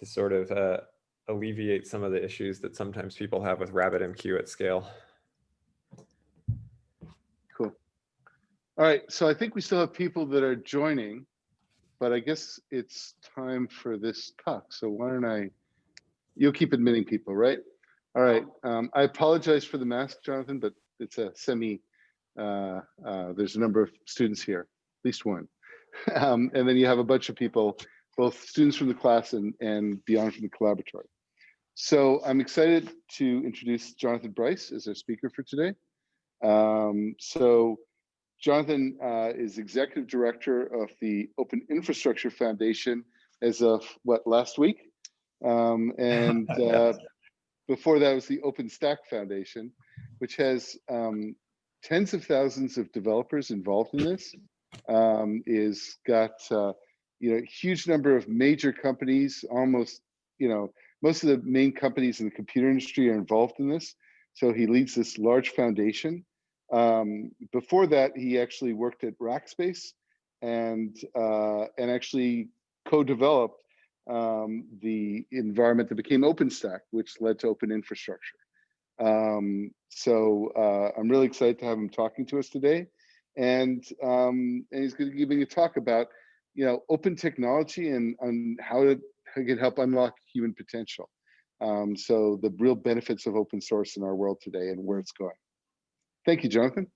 sort of alleviate some of the issues that sometimes people have with RabbitMQ at scale. Cool. All right, so I think we still have people that are joining, but I guess it's time for this talk. So why don't you'll keep admitting people, right? All right, I apologize for the mask, Jonathan, but it's a there's a number of students here, at least one. And then you have a bunch of people, both students from the class and beyond from the Collaboratory. So I'm excited to introduce Jonathan Bryce as our speaker for today. So Jonathan is Executive Director of the Open Infrastructure Foundation as of, last week? Before that was the OpenStack Foundation, which has tens of thousands of developers involved in this. Is got huge number of major companies, almost most of the main companies in the computer industry are involved in this. So he leads this large foundation. Before that, he actually worked at Rackspace and actually co-developed the environment that became OpenStack, which led to open infrastructure. So I'm really excited to have him talking to us today. And he's going to be giving a talk about, open technology and how it can help unlock human potential. So the real benefits of open source in our world today and where it's going. Thank you, Jonathan.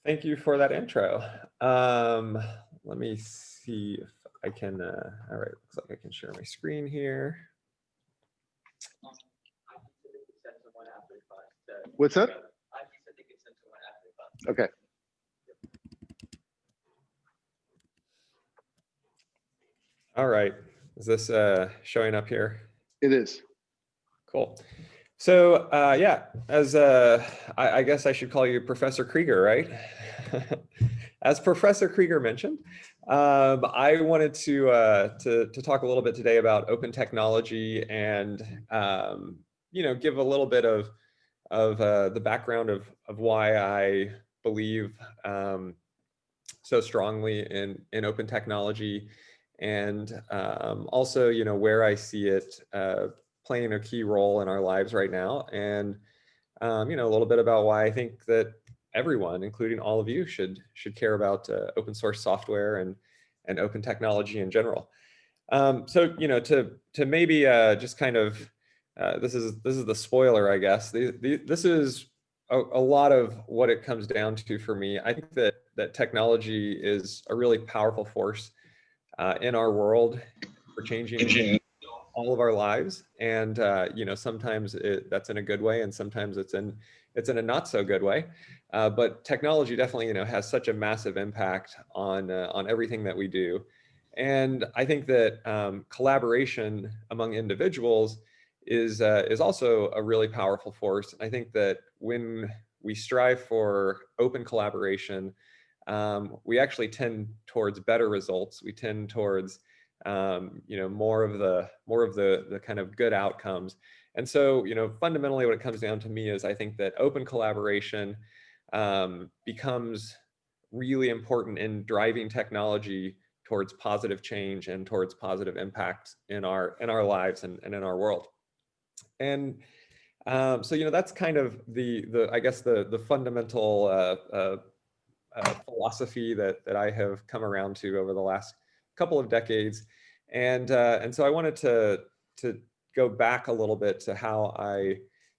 Thank you for that intro. Let me see if I can, all right, looks like I can share my screen here. What's that? Okay. All right, is this showing up here? It is. Cool. So yeah, as I guess I should call you Professor Krieger, right? As Professor Krieger mentioned, I wanted to talk a little bit today about open technology and give a little bit of the background of why I believe so strongly in open technology, and also where I see it playing a key role in our lives right now, and a little bit about why I think that everyone, including all of you, should care about open source software and open technology in general. So to maybe just kind of this is the spoiler, I guess. This is a lot of what it comes down to for me. I think that technology is a really powerful force in our world for changing all of our lives, and sometimes that's in a good way, and sometimes it's in a not so good way. But technology definitely has such a massive impact on everything that we do, and I think that collaboration among individuals is also a really powerful force. I think that when we strive for open collaboration, we actually tend towards better results. We tend towards more of the kind of good outcomes. And so fundamentally what it comes down to me is I think that open collaboration becomes really important in driving technology towards positive change and towards positive impact in our lives and in our world. And so that's kind of the I guess the fundamental philosophy that I have come around to over the last couple of decades, and so I wanted to go back a little bit to how I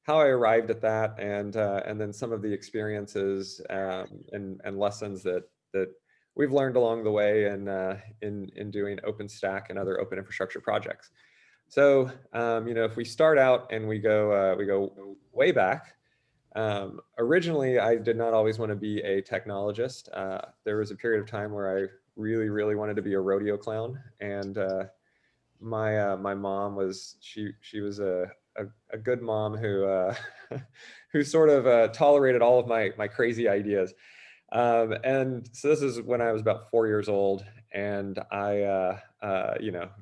arrived at that, and then some of the experiences and lessons that we've learned along the way in doing OpenStack and other open infrastructure projects. So if we start out and we go way back. Originally, I did not always want to be a technologist. There was a period of time where I really wanted to be a rodeo clown, and my mom was she was a good mom who who sort of tolerated all of my crazy ideas. And so this is when I was about 4 years old, and I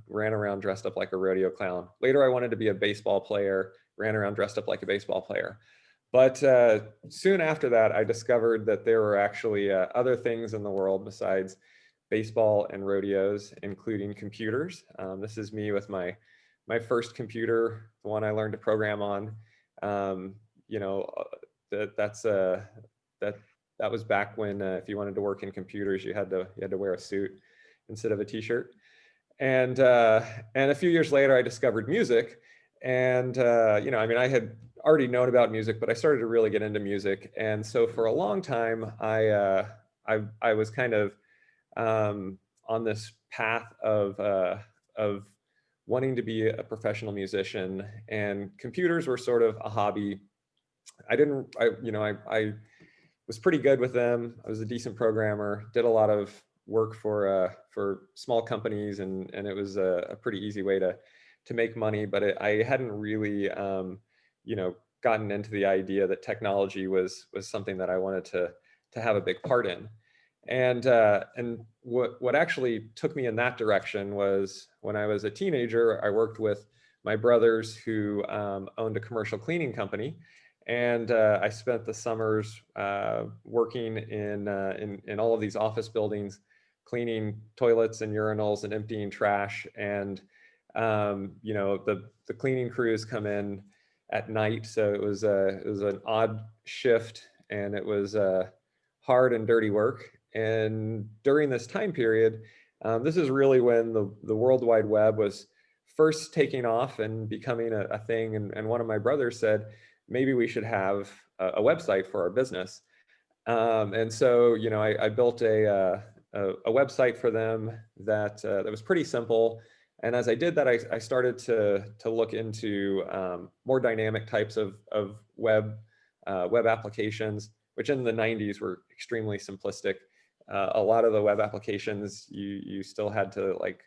ran around dressed up like a rodeo clown. Later, I wanted to be a baseball player, ran around dressed up like a baseball player. But soon after that, I discovered that there were actually other things in the world besides baseball and rodeos, including computers. This is me with my first computer, the one I learned to program on. You know, that was back when if you wanted to work in computers, you had to wear a suit instead of a t-shirt. And a few years later, I discovered music. And you know, I mean, I had already known about music, but I started to really get into music. And so for a long time, I was kind of on this path of wanting to be a professional musician, and computers were sort of a hobby. I was pretty good with them. I was a decent programmer, did a lot of work for small companies, and it was a pretty easy way to make money. But I hadn't really, you know, gotten into the idea that technology was something that I wanted to have a big part in. And what actually took me in that direction was when I was a teenager, I worked with my brothers who owned a commercial cleaning company. And I spent the summers working in all of these office buildings, cleaning toilets and urinals and emptying trash. And you know, the cleaning crews come in at night, so it was an odd shift, and it was hard and dirty work. And during this time period, this is really when the World Wide Web was first taking off and becoming a thing. And one of my brothers said, maybe we should have a website for our business. And so, you know, I built a website for them that was pretty simple. And as I did that, I started to look into more dynamic types of web applications, which in the 90s were extremely simplistic. A lot of the web applications, you still had to like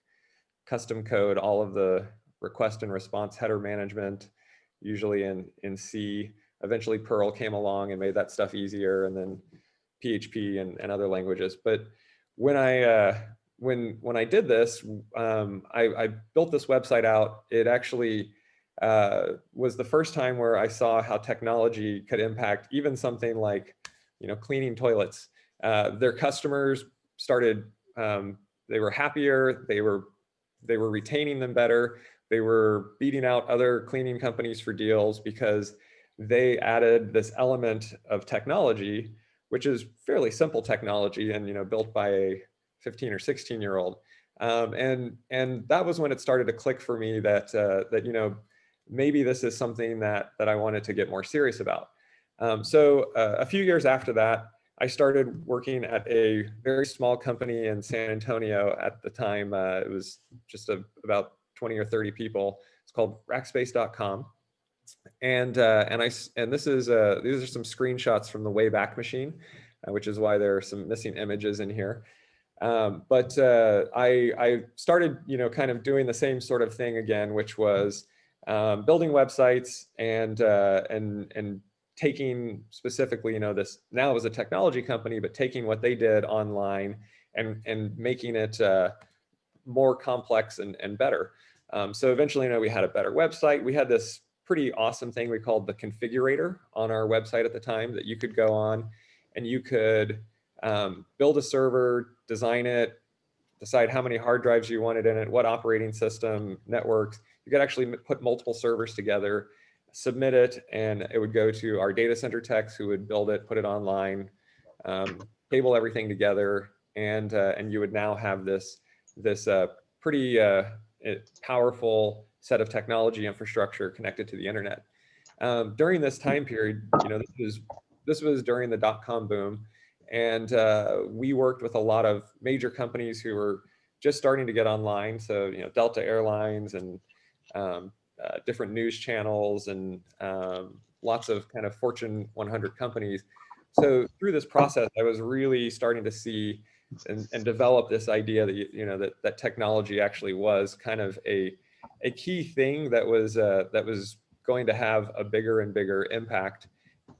custom code all of the request and response header management, usually in C. Eventually Perl came along and made that stuff easier, and then PHP and other languages. But when I did this, I built this website out. It actually was the first time where I saw how technology could impact even something like, you know, cleaning toilets. Their customers started, they were happier, they were retaining them better. They were beating out other cleaning companies for deals because they added this element of technology, which is fairly simple technology and, you know, built by a 15 or 16-year-old. And that was when it started to click for me that, you know, maybe this is something that I wanted to get more serious about. So a few years after that, I started working at a very small company in San Antonio at the time. It was just about 20 or 30 people. It's called Rackspace.com. And these are some screenshots from the Wayback Machine, which is why there are some missing images in here. But I started, you know, kind of doing the same sort of thing again, which was building websites and taking specifically, you know, this now it was a technology company, but taking what they did online and making it more complex and better. So eventually, you know, we had a better website. We had this pretty awesome thing we called the configurator on our website at the time that you could go on and you could build a server, design it, decide how many hard drives you wanted in it, what operating system, networks. You could actually put multiple servers together, submit it, and it would go to our data center techs who would build it, put it online, cable everything together, and you would now have this pretty powerful set of technology infrastructure connected to the internet. During this time period, you know, this was during the dot-com boom, and we worked with a lot of major companies who were just starting to get online. So, you know, Delta Airlines and different news channels and lots of kind of Fortune 100 companies. So through this process, I was really starting to see and develop this idea that, you know, that technology actually was kind of a key thing that was going to have a bigger and bigger impact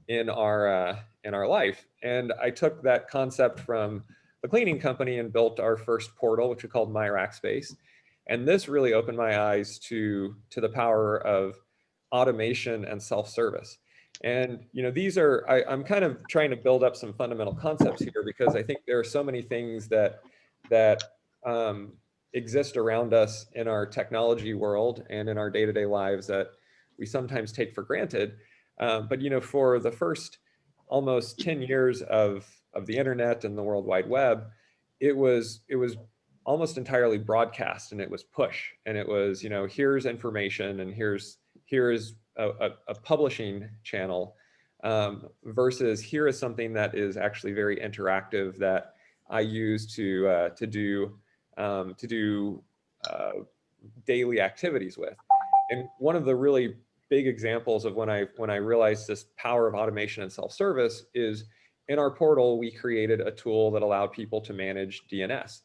in our life. And I took that concept from the cleaning company and built our first portal, which we called My Rackspace. And this really opened my eyes to the power of automation and self-service. And, you know, these are, I'm kind of trying to build up some fundamental concepts here because I think there are so many things that that exist around us in our technology world and in our day-to-day lives that we sometimes take for granted. But for the first almost 10 years of the internet and the World Wide Web, it was almost entirely broadcast, and it was push, and it was here's information, and here's a publishing channel, versus here is something that is actually very interactive that I use to do daily activities with. And one of the really big examples of when I realized this power of automation and self-service is in our portal, we created a tool that allowed people to manage DNS.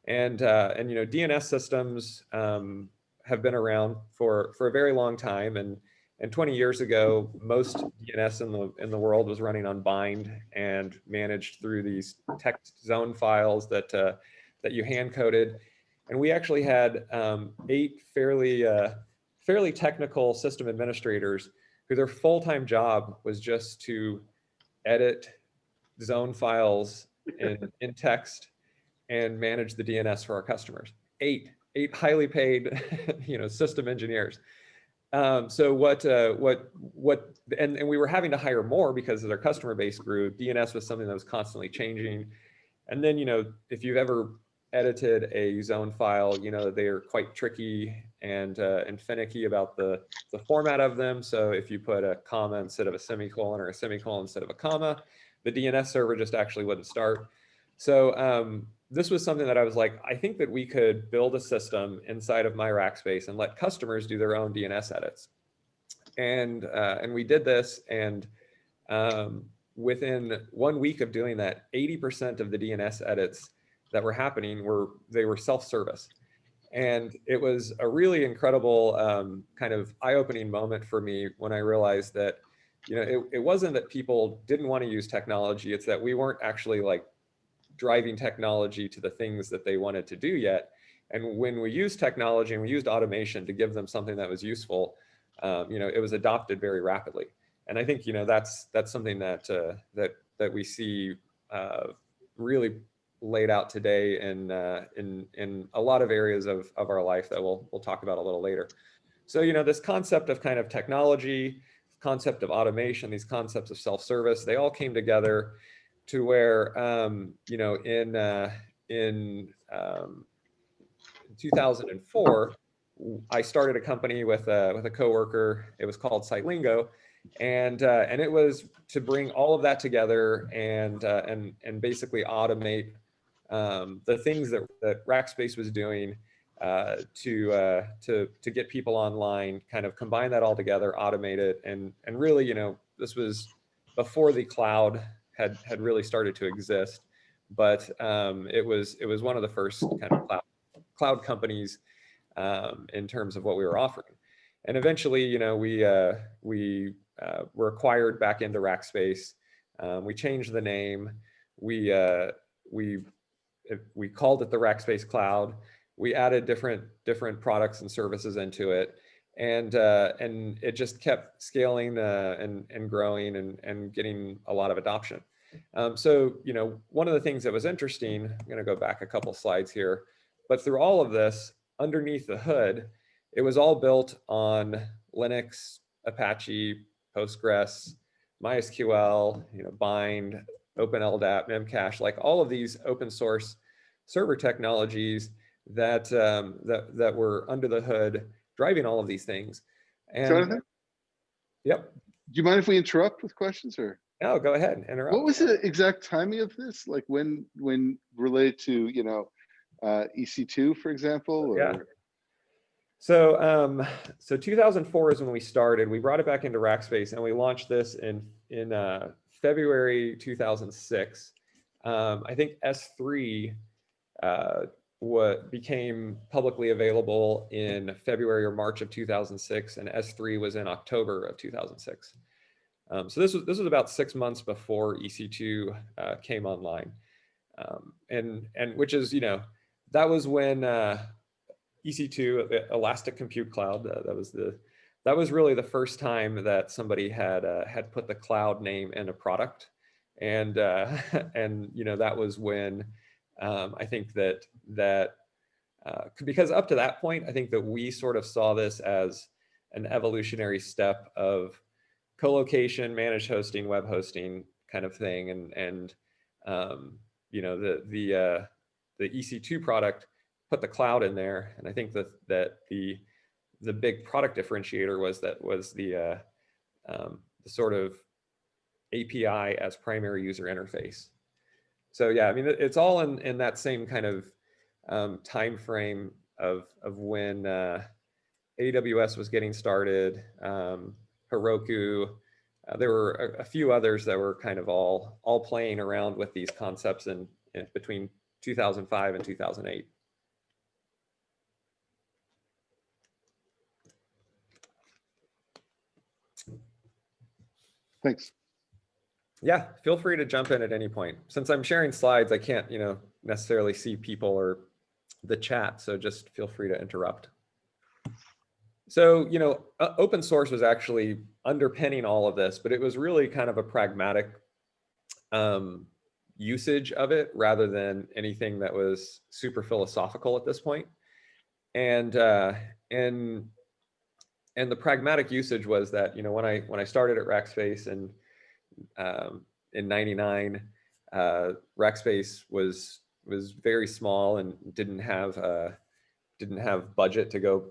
And DNS systems have been around for a very long time. And 20 years ago, most DNS in the world was running on bind and managed through these text zone files that you hand coded. And we actually had 8 fairly technical system administrators who their full-time job was just to edit zone files in text and manage the DNS for our customers. Eight highly paid, system engineers. So and we were having to hire more because their customer base grew. DNS was something that was constantly changing. And then, if you've ever edited a zone file, they are quite tricky and finicky about the format of them. So if you put a comma instead of a semicolon or a semicolon instead of a comma, the DNS server just actually wouldn't start. So this was something that I was like, I think that we could build a system inside of my Rackspace and let customers do their own DNS edits. And we did this, and within 1 week of doing that, 80% of the DNS edits that were happening were self-service. And it was a really incredible kind of eye-opening moment for me when I realized that, it wasn't that people didn't want to use technology, it's that we weren't actually like driving technology to the things that they wanted to do yet. And when we used technology and we used automation to give them something that was useful, it was adopted very rapidly. And I think that's something that we see really laid out today in a lot of areas of our life that we'll talk about a little later. So this concept of kind of technology, concept of automation, these concepts of self-service, they all came together to where in 2004, I started a company with a coworker. It was called Sitelingo, and it was to bring all of that together and basically automate the things that Rackspace was doing to get people online, kind of combine that all together, automate it, and really, this was before the cloud had really started to exist, but it was one of the first kind of cloud companies in terms of what we were offering. And eventually, we were acquired back into Rackspace. We changed the name. We called it the Rackspace Cloud. We added different products and services into it, and it just kept scaling and growing and getting a lot of adoption. So one of the things that was interesting, I'm going to go back a couple slides here, but through all of this, underneath the hood, it was all built on Linux, Apache, Postgres, MySQL, Bind, OpenLDAP, Memcache, like all of these open source server technologies that were under the hood driving all of these things. And Jonathan? Yep. Do you mind if we interrupt with questions, or? No, go ahead, interrupt. What was the exact timing of this? Like when related to, EC2, for example? Or? Yeah. So 2004 is when we started. We brought it back into Rackspace, and we launched this in February 2006. I think S3 became publicly available in February or March of 2006, and S3 was in October of 2006. So this was about 6 months before EC2 came online, and which is that was when EC2, the Elastic Compute Cloud, that was really the first time that somebody had put the cloud name in a product, and that was when I think that because up to that point, I think that we sort of saw this as an evolutionary step of co-location, managed hosting, web hosting kind of thing, and you know, the EC2 product put the cloud in there, and I think that the big product differentiator was the sort of API as primary user interface. So yeah, I mean, it's all in that same kind of time frame of when AWS was getting started, Heroku. There were a few others that were kind of all playing around with these concepts in between 2005 and 2008. Thanks. Yeah, feel free to jump in at any point. Since I'm sharing slides, I can't, you know, necessarily see people or the chat, so just feel free to interrupt. So, you know, open source was actually underpinning all of this, but it was really kind of a pragmatic usage of it rather than anything that was super philosophical at this point. And the pragmatic usage was that, you know, when I started at Rackspace in '99, Rackspace was very small and didn't have budget to go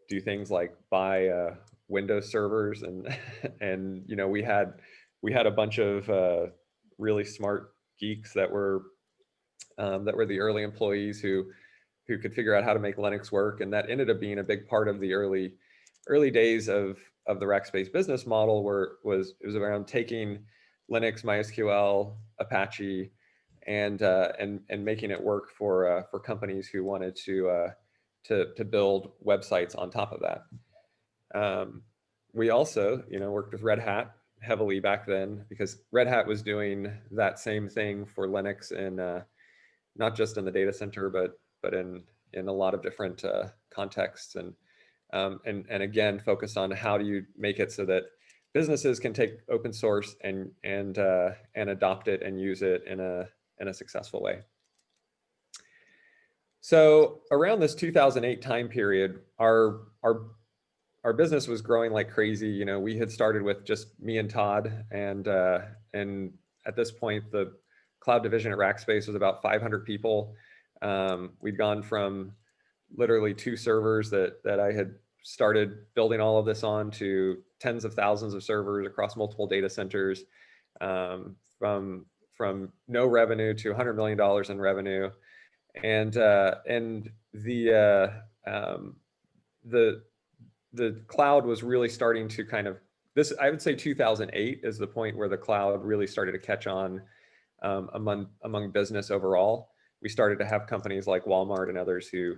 do things like buy Windows servers, and you know, we had a bunch of really smart geeks that were the early employees who could figure out how to make Linux work, and that ended up being a big part of the early days of the Rackspace business model, where it was around taking Linux, MySQL, Apache, and making it work for companies who wanted to build websites on top of that. We also, you know, worked with Red Hat heavily back then, because Red Hat was doing that same thing for Linux, and not just in the data center, but in a lot of different contexts, and again, focus on how do you make it so that businesses can take open source and adopt it and use it in a successful way. So around this 2008 time period, our business was growing like crazy. You know, we had started with just me and Todd, and at this point, the cloud division at Rackspace was about 500 people. We'd gone from literally 2 servers that I had started building all of this on to tens of thousands of servers across multiple data centers, from no revenue to $100 million in revenue, and the cloud was really starting to kind of, this, I would say 2008 is the point where the cloud really started to catch on among business overall. We started to have companies like Walmart and others who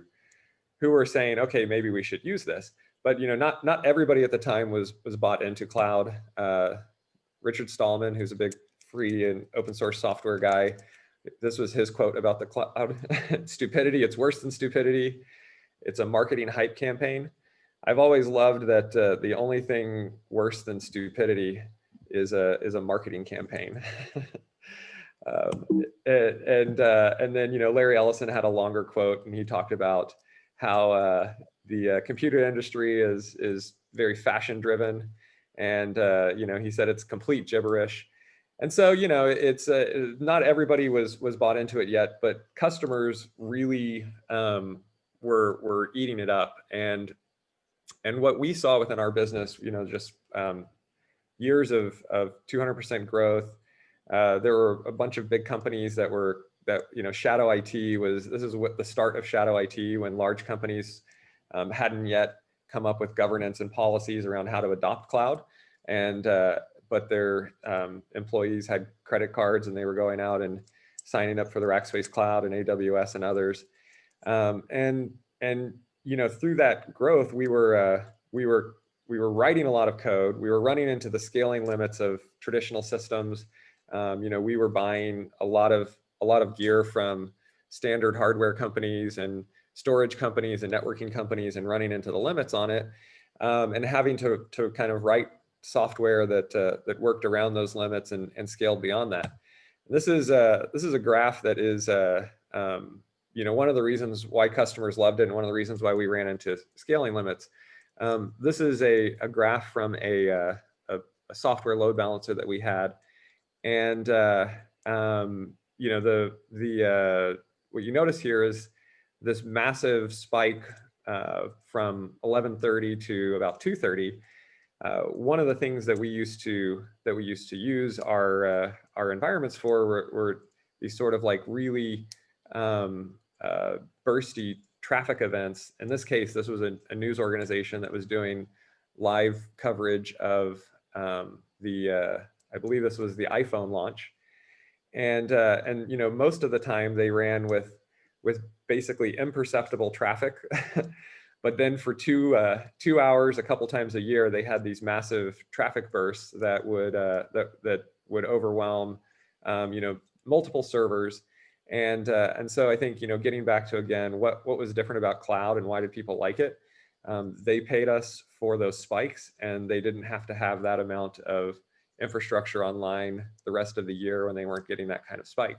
were saying, okay, maybe we should use this. But you know, not everybody at the time was bought into cloud. Richard Stallman, who's a big free and open source software guy, this was his quote about the cloud: "Stupidity, it's worse than stupidity. It's a marketing hype campaign." I've always loved that the only thing worse than stupidity is a marketing campaign. And then, you know, Larry Ellison had a longer quote, and he talked about how the computer industry is very fashion driven, and you know, he said it's complete gibberish. And so, you know, it's not everybody was bought into it yet, but customers really were eating it up. And what we saw within our business, you know, just years of 200% growth. There were a bunch of big companies that you know, shadow IT was, this is what the start of shadow IT, when large companies hadn't yet come up with governance and policies around how to adopt cloud, and but their employees had credit cards, and they were going out and signing up for the Rackspace Cloud and AWS and others. And you know, through that growth, we were writing a lot of code. We were running into the scaling limits of traditional systems. You know, we were buying a lot of gear from standard hardware companies and storage companies and networking companies, and running into the limits on it, and having to kind of write software that worked around those limits and scaled beyond that. This is a graph that is you know, one of the reasons why customers loved it and one of the reasons why we ran into scaling limits. This is a graph from a software load balancer that we had. And, you know, what you notice here is this massive spike from 11:30 to about 2:30. One of the things that we used to use our environments for were these sort of like really bursty traffic events. In this case, this was a news organization that was doing live coverage of I believe this was the iPhone launch, and you know, most of the time they ran with basically imperceptible traffic. But then for 2 hours, a couple times a year, they had these massive traffic bursts that would that would overwhelm, you know, multiple servers. And so I think, you know, getting back to again what was different about cloud and why did people like it? They paid us for those spikes, and they didn't have to have that amount of infrastructure online the rest of the year when they weren't getting that kind of spike.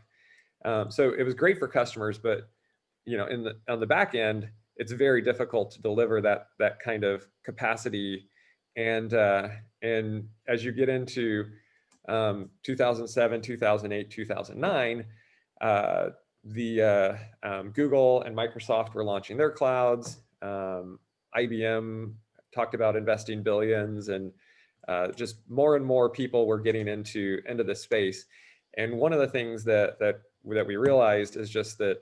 So it was great for customers, but you know, on the back end, it's very difficult to deliver that kind of capacity. And as you get into 2007, 2008, 2009, Google and Microsoft were launching their clouds. IBM talked about investing billions, and just more and more people were getting into this space. And one of the things that we realized is just that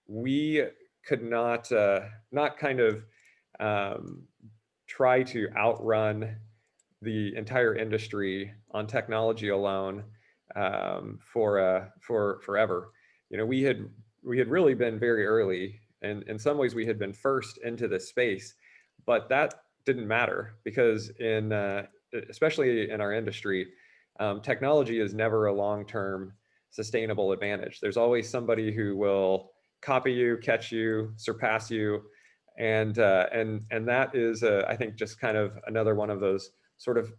we could not kind of try to outrun the entire industry on technology alone for forever. You know, we had really been very early, and in some ways we had been first into this space, but that didn't matter because especially in our industry, technology is never a long-term sustainable advantage. There's always somebody who will copy you, catch you, surpass you, and that is, I think, just kind of another one of those sort of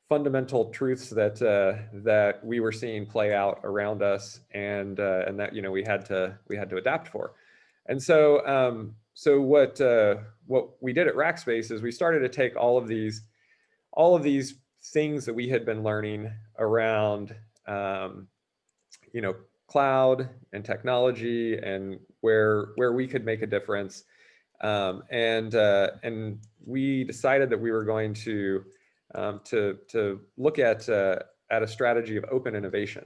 fundamental truths that we were seeing play out around us, and that, you know, we had to adapt for. And so what we did at Rackspace is we started to take all of these things that we had been learning around, you know, cloud and technology and where we could make a difference. And we decided that we were going to look at a strategy of open innovation.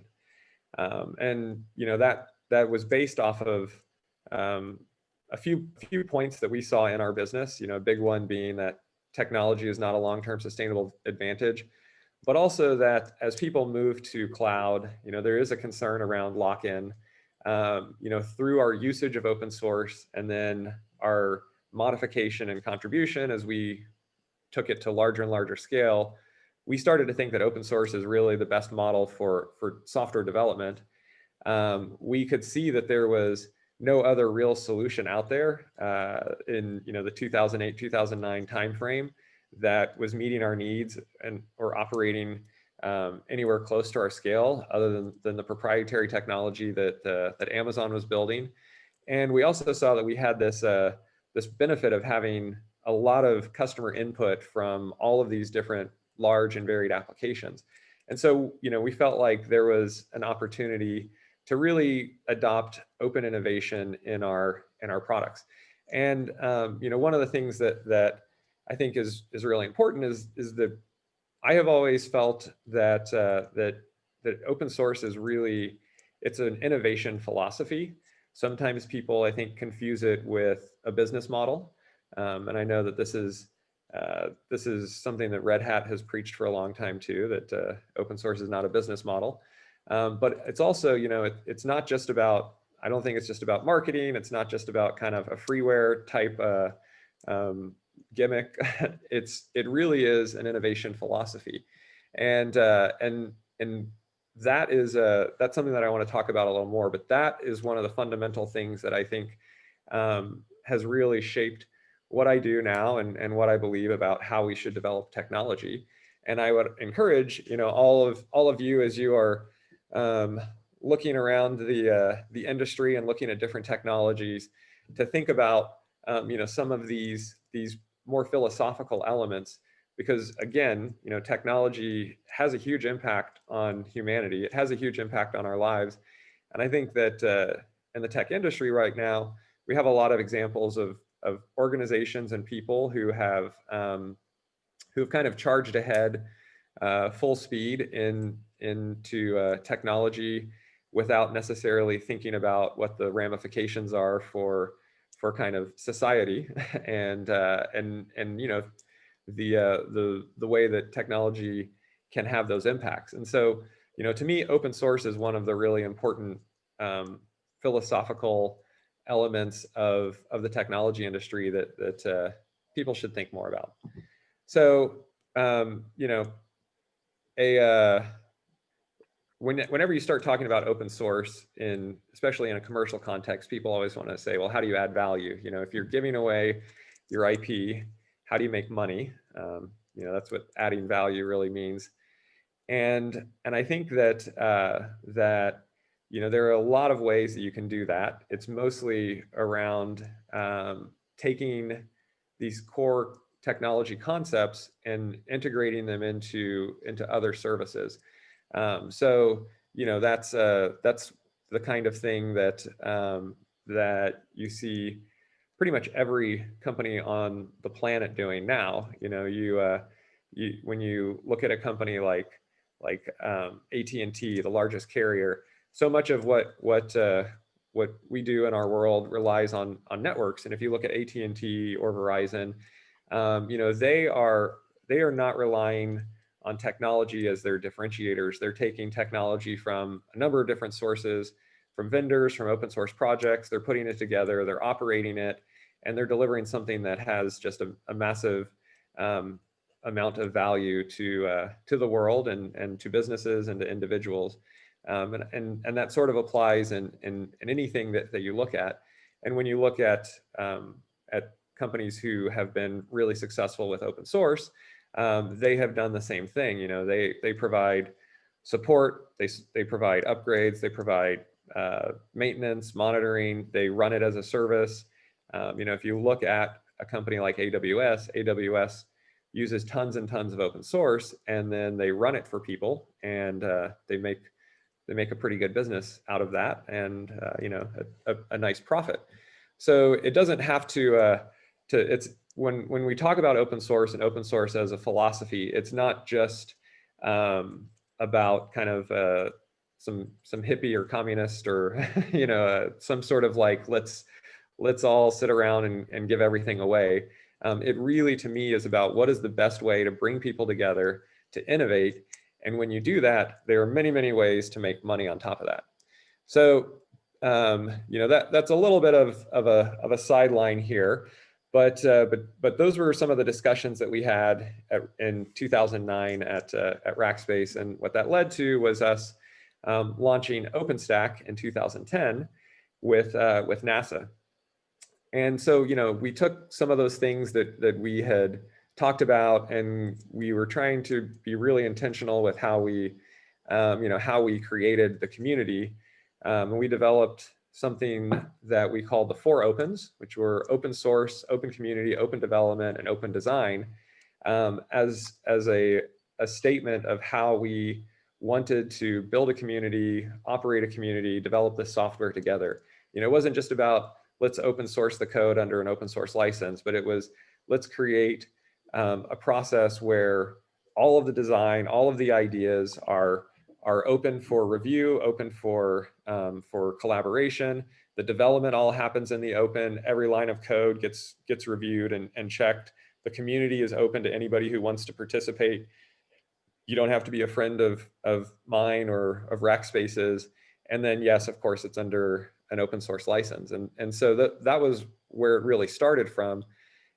And you know, that was based off of a few points that we saw in our business. You know, a big one being that technology is not a long-term sustainable advantage, but also that as people move to cloud, you know, there is a concern around lock-in. You know, through our usage of open source and then our modification and contribution as we took it to larger and larger scale, we started to think that open source is really the best model for software development. We could see that there was no other real solution out there in, you know, the 2008, 2009 timeframe that was meeting our needs and or operating anywhere close to our scale, other than the proprietary technology that Amazon was building. And we also saw that we had this benefit of having a lot of customer input from all of these different large and varied applications. And so, you know, we felt like there was an opportunity to really adopt open innovation in our products. And you know, one of the things that I think is really important is that I have always felt that that open source is really, it's an innovation philosophy. Sometimes people, I think, confuse it with a business model, and I know that this is something that Red Hat has preached for a long time too. That open source is not a business model, but it's also, you know, it's not just about. I don't think it's just about marketing. It's not just about kind of a freeware type gimmick. It really is an innovation philosophy, and that is that's something that I want to talk about a little more. But that is one of the fundamental things that I think has really shaped what I do now and what I believe about how we should develop technology. And I would encourage, you know, all of you, as you are looking around the industry and looking at different technologies to think about some of these more philosophical elements, because again, technology has a huge impact on humanity. It has a huge impact on our lives. And I think that in the tech industry right now, we have a lot of examples of organizations and people who have kind of charged ahead full speed into technology without necessarily thinking about what the ramifications are for kind of society and the way that technology can have those impacts. And so, to me, open source is one of the really important philosophical elements of the technology industry that people should think more about. So, whenever you start talking about open source, especially in a commercial context, people always want to say, well, how do you add value? If you're giving away your IP, how do you make money? That's what adding value really means. And I think that there are a lot of ways that you can do that. It's mostly around taking these core technology concepts and integrating them into other services. So that's the kind of thing that you see pretty much every company on the planet doing now. When you look at a company like AT&T, the largest carrier, so much of what we do in our world relies on networks. And if you look at AT&T or Verizon, they are not relying on technology as their differentiators. They're taking technology from a number of different sources, from vendors, from open source projects. They're putting it together, they're operating it, and they're delivering something that has just a massive amount of value to the world and to businesses and to individuals. And that sort of applies in anything that you look at. And when you look at companies who have been really successful with open source, they have done the same thing. They provide support, they provide upgrades, they provide maintenance, monitoring, they run it as a service. If you look at a company like AWS uses tons and tons of open source, and then they run it for people, and they make a pretty good business out of that, and a nice profit. So it doesn't have to it's when we talk about open source and open source as a philosophy, it's not just about kind of some hippie or communist or some sort of like let's all sit around and give everything away. It really, to me, is about what is the best way to bring people together to innovate. And when you do that, there are many, many ways to make money on top of that. So that's a little bit of a sideline here. But those were some of the discussions that we had in 2009 at Rackspace, and what that led to was us launching OpenStack in 2010 with NASA. And so we took some of those things that we had talked about, and we were trying to be really intentional with how we created the community, and we developed something that we called the 4 opens, which were open source, open community, open development, and open design, as a statement of how we wanted to build a community, operate a community, develop the software together. It wasn't just about let's open source the code under an open source license, but it was let's create a process where all of the design, all of the ideas are open for review, open for collaboration. The development all happens in the open. Every line of code gets reviewed and checked. The community is open to anybody who wants to participate. You don't have to be a friend of mine or of Rackspace's. And then, yes, of course, it's under an open source license. And so that was where it really started from.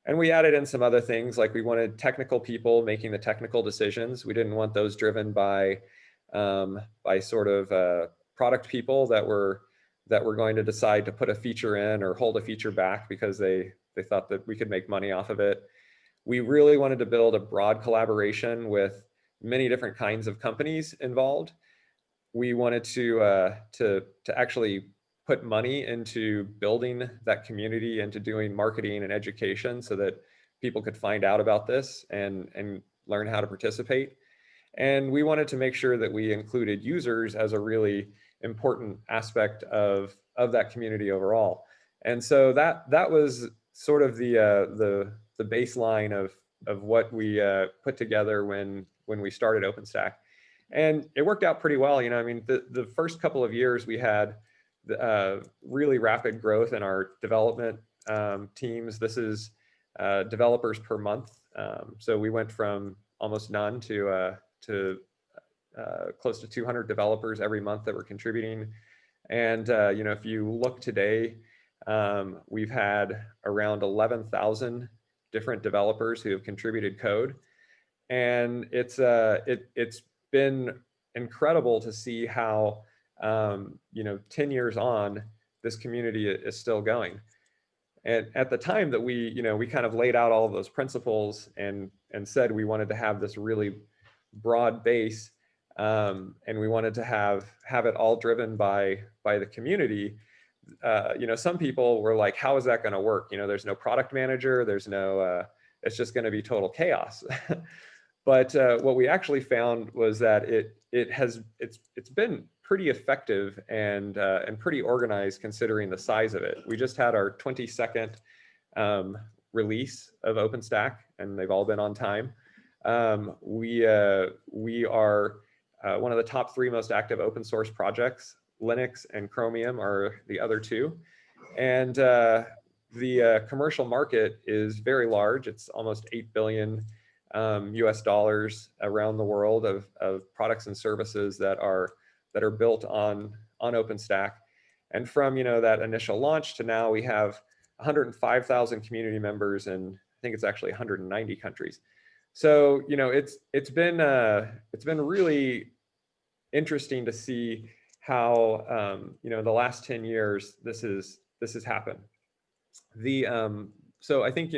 And we added in some other things, like we wanted technical people making the technical decisions. We didn't want those driven by sort of product people that were going to decide to put a feature in or hold a feature back because they thought that we could make money off of it. We really wanted to build a broad collaboration with many different kinds of companies involved. we wanted to actually put money into building that community, into doing marketing and education so that people could find out about this and learn how to participate. And we wanted to make sure that we included users as a really important aspect of that community overall. And so that was sort of the baseline of what we put together when we started OpenStack. And it worked out pretty well. I mean, the first couple of years we had really rapid growth in our development teams. This is developers per month. So we went from almost none to close to 200 developers every month that were contributing. And if you look today, we've had around 11,000 different developers who have contributed code, and it's been incredible to see how 10 years on, this community is still going. And at the time that we kind of laid out all of those principles and said we wanted to have this really broad base, and we wanted to have it all driven by the community. Some people were like, how is that going to work? There's no product manager, there's no it's just going to be total chaos. But what we actually found was that it's been pretty effective and pretty organized considering the size of it. We just had our 22nd release of OpenStack, and they've all been on time. We are one of the top 3 most active open source projects. Linux and Chromium are the other 2. And the commercial market is very large. It's almost 8 billion US dollars around the world of products and services that are built on OpenStack. And from that initial launch to now, we have 105,000 community members, and I think it's actually 190 countries. So it's been really interesting to see how the last 10 years this has happened. So I think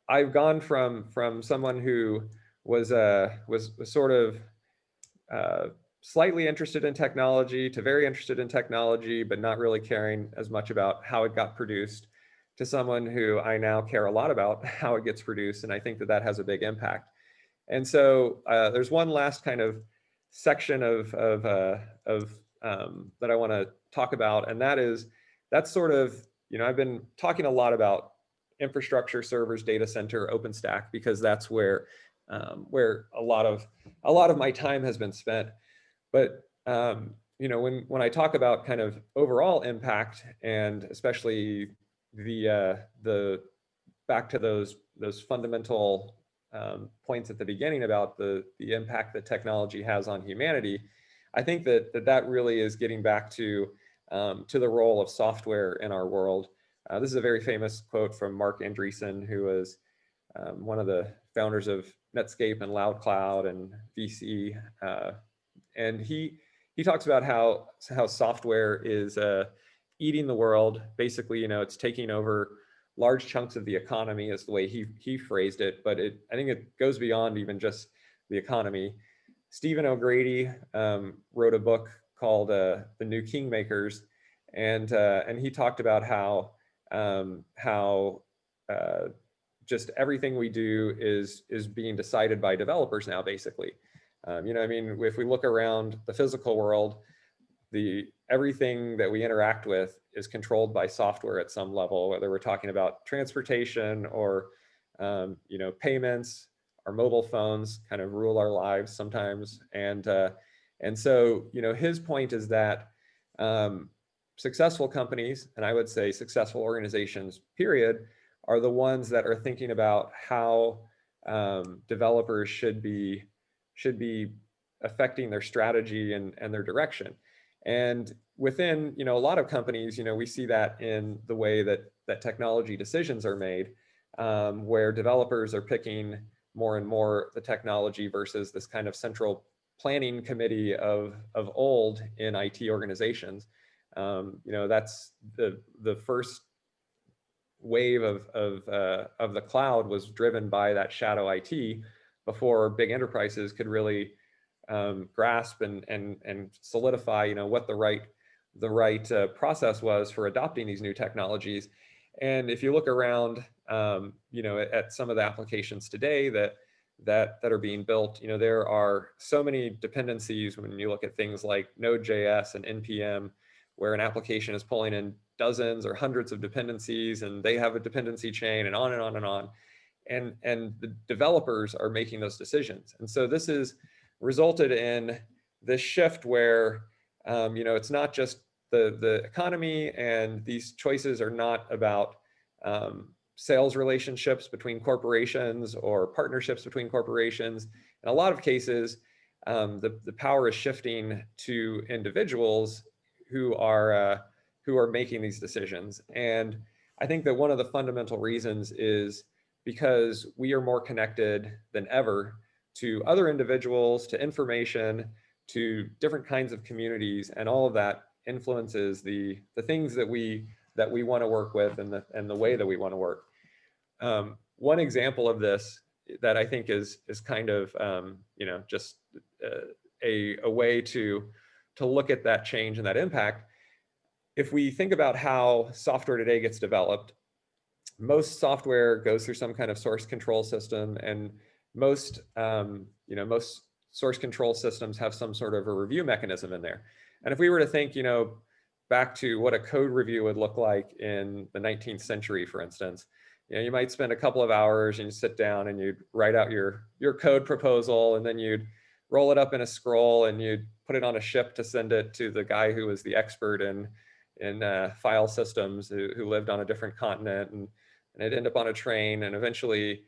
I've gone from someone who was sort of slightly interested in technology to very interested in technology, but not really caring as much about how it got produced, to someone who I now care a lot about how it gets produced, and I think that has a big impact. And so there's one last kind of section of that I want to talk about, and that's sort of I've been talking a lot about infrastructure, servers, data center, OpenStack, because that's where a lot of my time has been spent. But when I talk about kind of overall impact, and especially the back to those fundamental points at the beginning about the impact that technology has on humanity, I think that really is getting back to the role of software in our world. This is a very famous quote from Mark Andreessen, who was one of the founders of Netscape and LoudCloud and VC. And he talks about how software is eating the world. Basically, it's taking over large chunks of the economy, is the way he phrased it. But I think it goes beyond even just the economy. Stephen O'Grady wrote a book called The New Kingmakers, and he talked about how just everything we do is being decided by developers now, basically. I mean, if we look around the physical world, everything that we interact with is controlled by software at some level, whether we're talking about transportation or payments. Our mobile phones kind of rule our lives sometimes, and so his point is that successful companies, and I would say successful organizations, period, are the ones that are thinking about how developers should be affecting their strategy and their direction. And within a lot of companies, we see that in the way that technology decisions are made, where developers are picking more and more the technology versus this kind of central planning committee of old in IT organizations. That's the first wave of the cloud was driven by that shadow IT before big enterprises could really grasp and solidify, what the right process was for adopting these new technologies. And if you look around, at some of the applications today that are being built, there are so many dependencies when you look at things like Node.js and NPM, where an application is pulling in dozens or hundreds of dependencies, and they have a dependency chain, and on and on and on. And the developers are making those decisions. And so this has resulted in this shift where, it's not just the economy, and these choices are not about sales relationships between corporations or partnerships between corporations. In a lot of cases, the power is shifting to individuals who are making these decisions. And I think that one of the fundamental reasons is because we are more connected than ever to other individuals, to information, to different kinds of communities, and all of that influences the things that we want to work with, and the way that we want to work. One example of this that I think is kind of just a way to look at that change and that impact. If we think about how software today gets developed, most software goes through some kind of source control system, and most source control systems have some sort of a review mechanism in there. And if we were to think, back to what a code review would look like in the 19th century, for instance, you might spend a couple of hours and you sit down and you'd write out your code proposal, and then you'd roll it up in a scroll and you'd put it on a ship to send it to the guy who was the expert in file systems, who lived on a different continent, and it'd end up on a train, and eventually,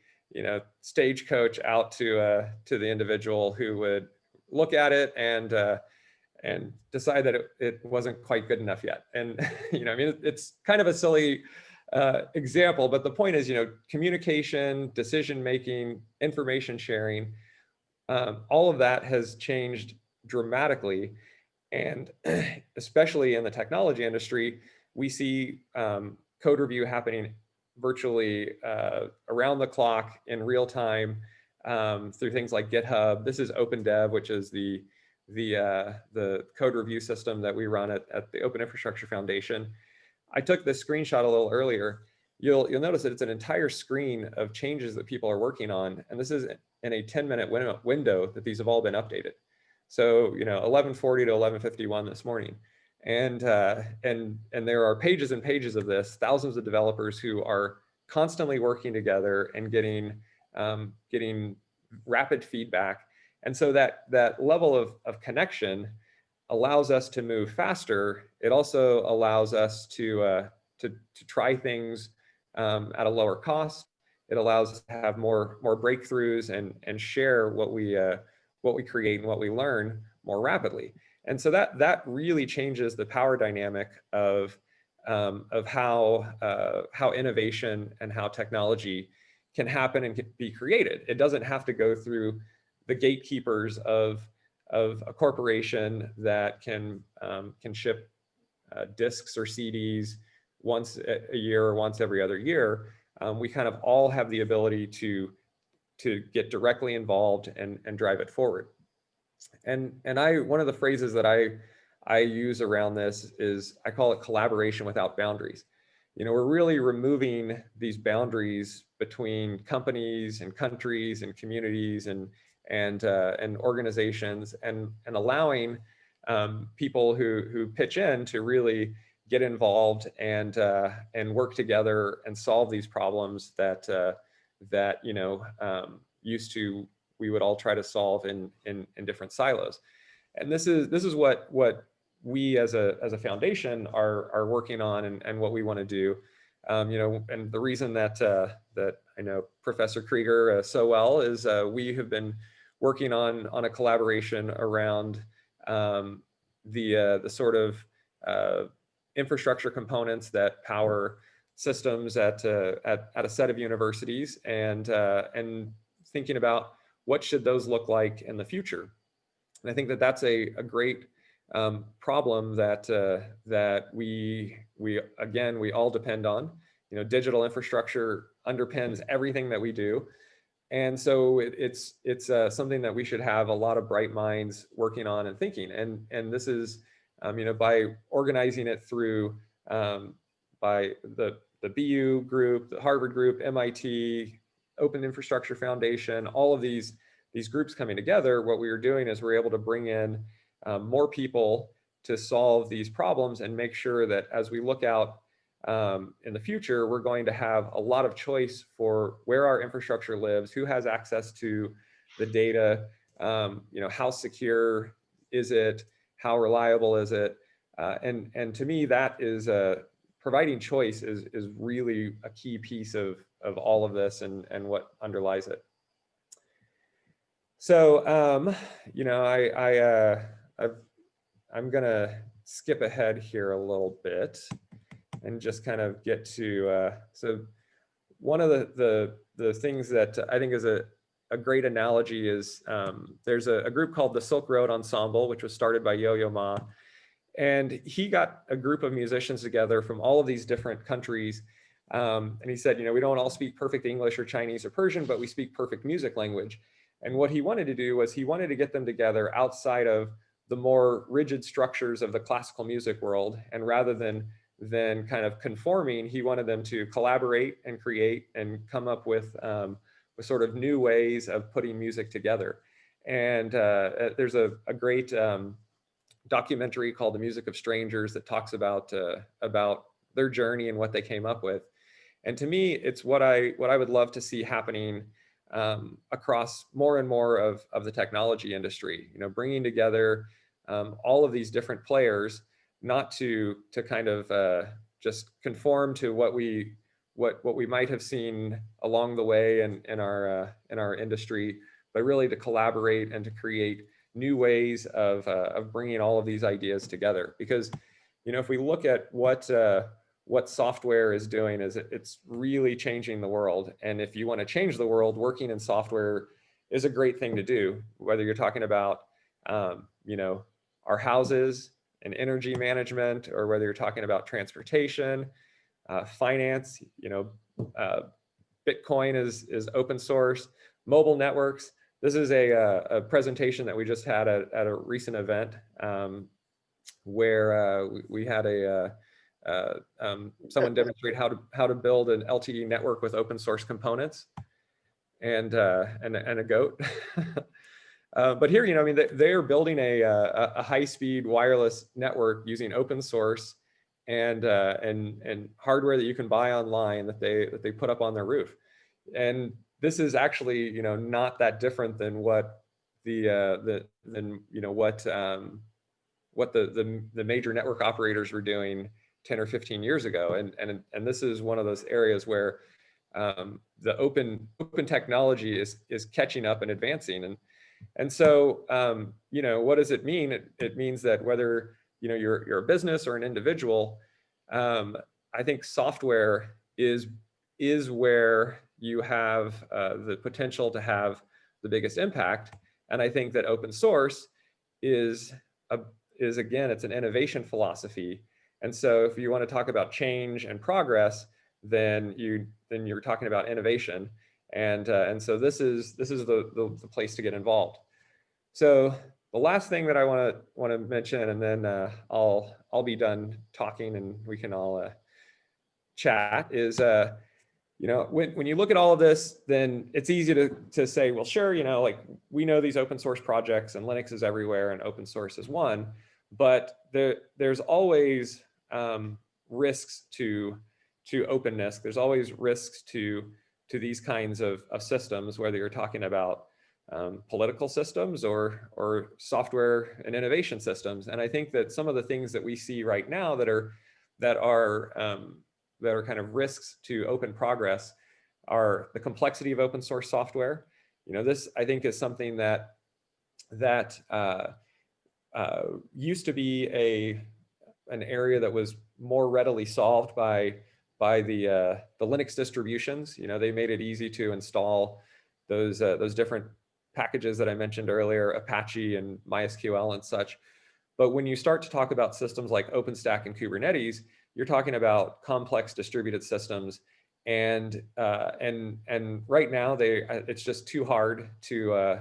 stagecoach out to the individual who would look at it and decide that it wasn't quite good enough yet. And it's kind of a silly example, but the point is, communication, decision making, information sharing, all of that has changed dramatically. And especially in the technology industry, we see code review happening virtually around the clock in real time through things like GitHub. This is OpenDev, which is the code review system that we run at the Open Infrastructure Foundation. I took this screenshot a little earlier. You'll notice that it's an entire screen of changes that people are working on, and this is in a 10-minute window that these have all been updated. So 11:40 to 11:51 this morning, and there are pages and pages of this, thousands of developers who are constantly working together and getting rapid feedback. And so that level of connection allows us to move faster. It also allows us to try things at a lower cost. It allows us to have more breakthroughs and share what we create and what we learn more rapidly. And so that really changes the power dynamic of how innovation and how technology can happen and can be created. It doesn't have to go through the gatekeepers of a corporation that can ship discs or CDs once a year or once every other year. We kind of all have the ability to get directly involved and drive it forward. And one of the phrases that I use around this is, I call it collaboration without boundaries. We're really removing these boundaries between companies and countries and communities and organizations, and allowing people who pitch in to really get involved and work together and solve these problems that used to we would all try to solve in different silos. And this is what we as a foundation are working on, and what we want to do. And the reason that I know Professor Krieger so well is we have been working on a collaboration around the sort of infrastructure components that power systems at a set of universities, and thinking about what should those look like in the future. And I think that that's a great problem that we all depend on. Digital infrastructure underpins everything that we do. And so it's something that we should have a lot of bright minds working on and thinking. And this is, by organizing it through by the BU group, the Harvard group, MIT, Open Infrastructure Foundation, all of these groups coming together. What we are doing is we're able to bring in more people to solve these problems and make sure that as we look out in the future, we're going to have a lot of choice for where our infrastructure lives, who has access to the data, how secure is it, how reliable is it, and to me that is providing choice is really a key piece of all of this and what underlies it. So I'm gonna skip ahead here a little bit and just kind of get to, so one of the things that I think is a great analogy is there's a group called the Silk Road Ensemble, which was started by Yo-Yo Ma. And he got a group of musicians together from all of these different countries. And he said, we don't all speak perfect English or Chinese or Persian, but we speak perfect music language. And what he wanted to do was he wanted to get them together outside of the more rigid structures of the classical music world. And rather than kind of conforming, he wanted them to collaborate and create and come up with sort of new ways of putting music together. And there's a great documentary called The Music of Strangers that talks about their journey and what they came up with. And to me, it's what I would love to see happening across more and more of the technology industry, bringing together all of these different players, not to kind of just conform to what we might have seen along the way in our industry, but really to collaborate and to create new ways of bringing all of these ideas together. Because if we look at what software is doing, is it's really changing the world. And if you want to change the world, working in software is a great thing to do. Whether you're talking about our houses and energy management, or whether you're talking about transportation, finance, Bitcoin is open source, mobile networks. This is a presentation that we just had at a recent event where we had someone demonstrate how to build an LTE network with open source components and a goat. But here, they are building a high-speed wireless network using open source and hardware that you can buy online that they put up on their roof. And this is actually, not that different than what the major network operators were doing 10 or 15 years ago. And this is one of those areas where the open technology is catching up and advancing. And so, what does it mean? It means that whether you're a business or an individual, I think software is where you have the potential to have the biggest impact. And I think that open source is again, it's an innovation philosophy. And so if you want to talk about change and progress, then you're talking about innovation. And so this is the place to get involved. So the last thing that I want to mention, and then I'll be done talking and we can all chat, is when you look at all of this, then it's easy to say, well, sure, like we know these open source projects and Linux is everywhere and open source is one, but there's always risks to openness. There's always risks to these kinds of systems, whether you're talking about political systems or software and innovation systems. And I think that some of the things that we see right now that are kind of risks to open progress are the complexity of open source software. This I think is something that used to be an area that was more readily solved by the Linux distributions. They made it easy to install those different packages that I mentioned earlier, Apache and MySQL and such. But when you start to talk about systems like OpenStack and Kubernetes, you're talking about complex distributed systems. and right now it's just too hard to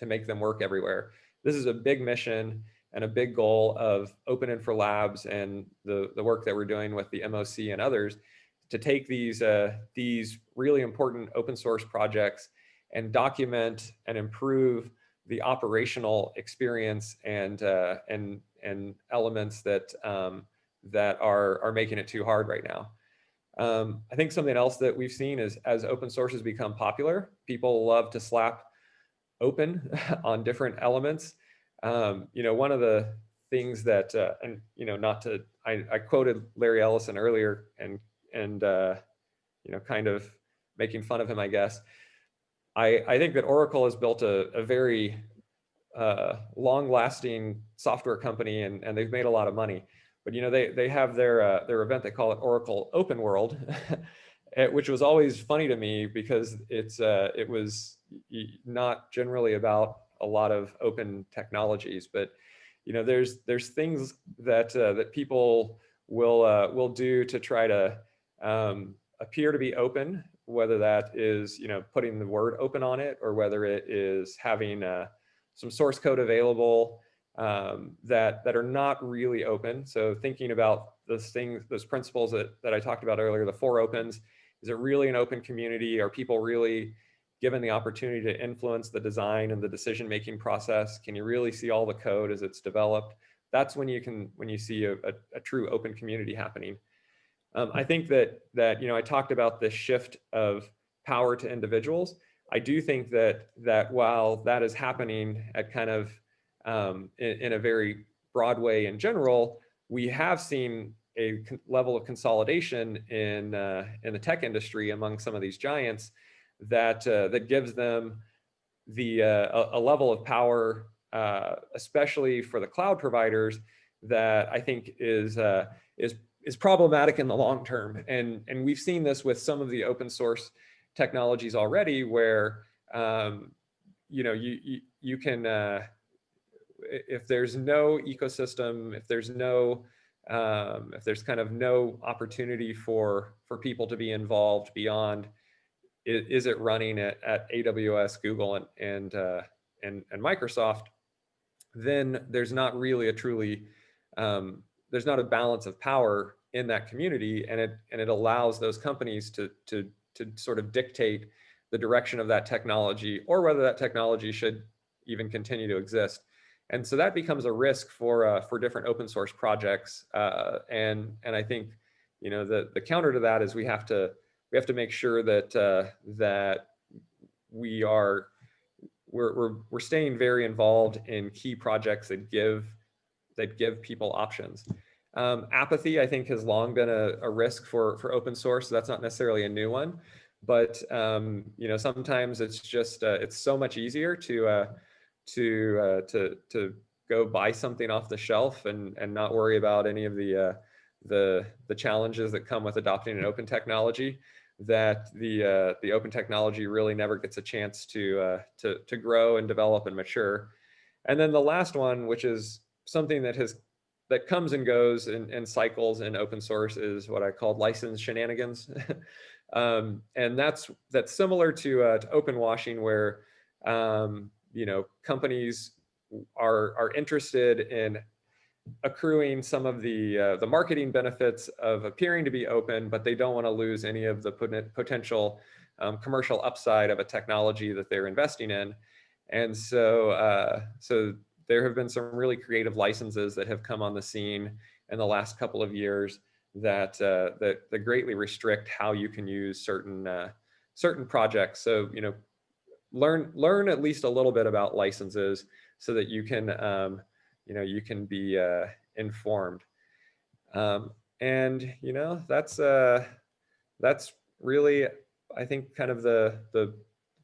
make them work everywhere. This is a big mission and a big goal of Open Infra Labs and the work that we're doing with the MOC and others to take these really important open source projects and document and improve the operational experience and elements that that are making it too hard right now. I think something else that we've seen is as open source has become popular, people love to slap open on different elements. You know, one of the things that, and you know, not to, I quoted Larry Ellison earlier and you know, kind of making fun of him, I guess. I think that Oracle has built a very long-lasting software company, and they've made a lot of money. But you know, they have their event, they call it Oracle Open World, which was always funny to me because it was not generally about a lot of open technologies. But you know, there's things that that people will do to try to appear to be open, whether that is, you know, putting the word open on it, or whether it is having some source code available that are not really open. So thinking about those things, those principles that I talked about earlier, the 4 opens, is it really an open community? Are people really given the opportunity to influence the design and the decision-making process? Can you really see all the code as it's developed? That's when you see a true open community happening. I think that you know, I talked about this shift of power to individuals. I do think that while that is happening at kind of in a very broad way in general, we have seen a level of consolidation in the tech industry among some of these giants that that gives them the a level of power, especially for the cloud providers, that I think is problematic in the long term. And we've seen this with some of the open source technologies already, where you know, you can if there's no ecosystem, if there's no if there's kind of no opportunity for people to be involved beyond is it running at AWS, Google, and Microsoft, then there's not really a truly there's not a balance of power in that community, and it allows those companies to sort of dictate the direction of that technology, or whether that technology should even continue to exist. And so that becomes a risk for different open source projects. And I think, you know, the counter to that is we have to make sure that that we're staying very involved in key projects that give people options. Apathy, I think, has long been a risk for open source. So that's not necessarily a new one, but you know, sometimes it's just it's so much easier to go buy something off the shelf and not worry about any of the challenges that come with adopting an open technology, that the open technology really never gets a chance to grow and develop and mature. And then the last one, which is something that comes and goes in cycles in open source, is what I called license shenanigans. And that's similar to open washing, where you know, companies are interested in accruing some of the marketing benefits of appearing to be open, but they don't want to lose any of the potential commercial upside of a technology that they're investing in. And so so there have been some really creative licenses that have come on the scene in the last couple of years that that greatly restrict how you can use certain projects. So, you know, learn at least a little bit about licenses so that you can you know, you can be informed. And you know, that's really, I think, kind of the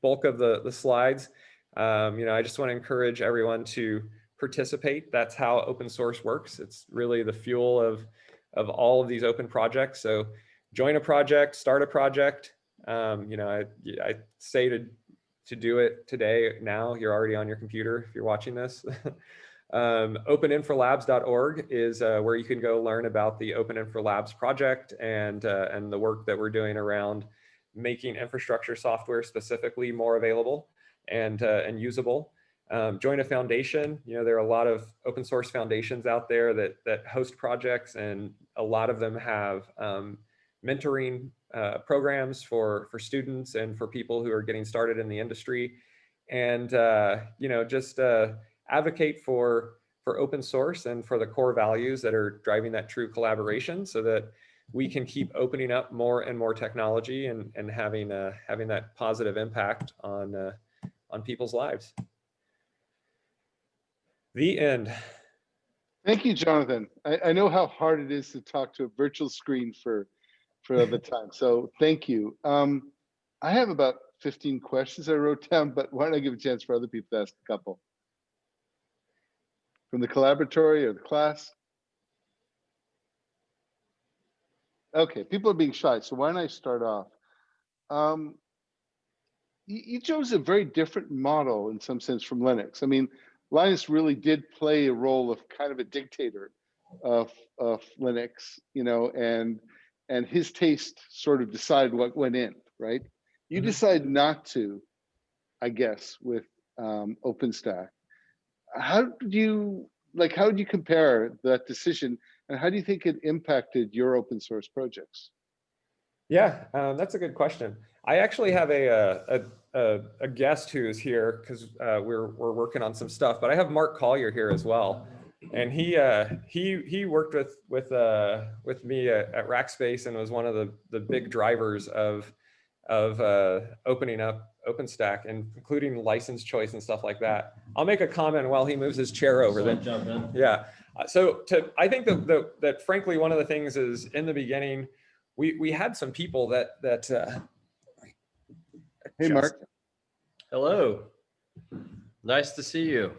bulk of the slides. You know, I just want to encourage everyone to participate. That's how open source works. It's really the fuel of all of these open projects. So join a project, start a project. You know, I say to do it today. Now you're already on your computer if you're watching this. Openinfralabs.org is where you can go learn about the Open Infra Labs project and the work that we're doing around making infrastructure software specifically more available and usable. Join a foundation. You know, there are a lot of open source foundations out there that host projects, and a lot of them have mentoring programs for students and for people who are getting started in the industry. And you know, just advocate for open source and for the core values that are driving that true collaboration, so that we can keep opening up more and more technology and having that positive impact on people's lives. The end. Thank you, Jonathan. I know how hard it is to talk to a virtual screen for the time, so thank you. I have about 15 questions I wrote down, but why don't I give a chance for other people to ask a couple? From the Collaboratory or the class? Okay, people are being shy, so why don't I start off? You chose a very different model in some sense from Linux. I mean, Linus really did play a role of kind of a dictator of Linux, you know, and his taste sort of decided what went in, right? You decided not to, I guess, with OpenStack. How did you compare that decision, and how do you think it impacted your open source projects? Yeah, that's a good question. I actually have a guest who's here because we're working on some stuff, but I have Mark Collier here as well, and he worked with me at Rackspace and was one of the big drivers of opening up OpenStack, and including license choice and stuff like that. I'll make a comment while he moves his chair over. Then jump in. Yeah. So I think that frankly, one of the things is in the beginning, we had some people that hey, Mark. Hello. Nice to see you.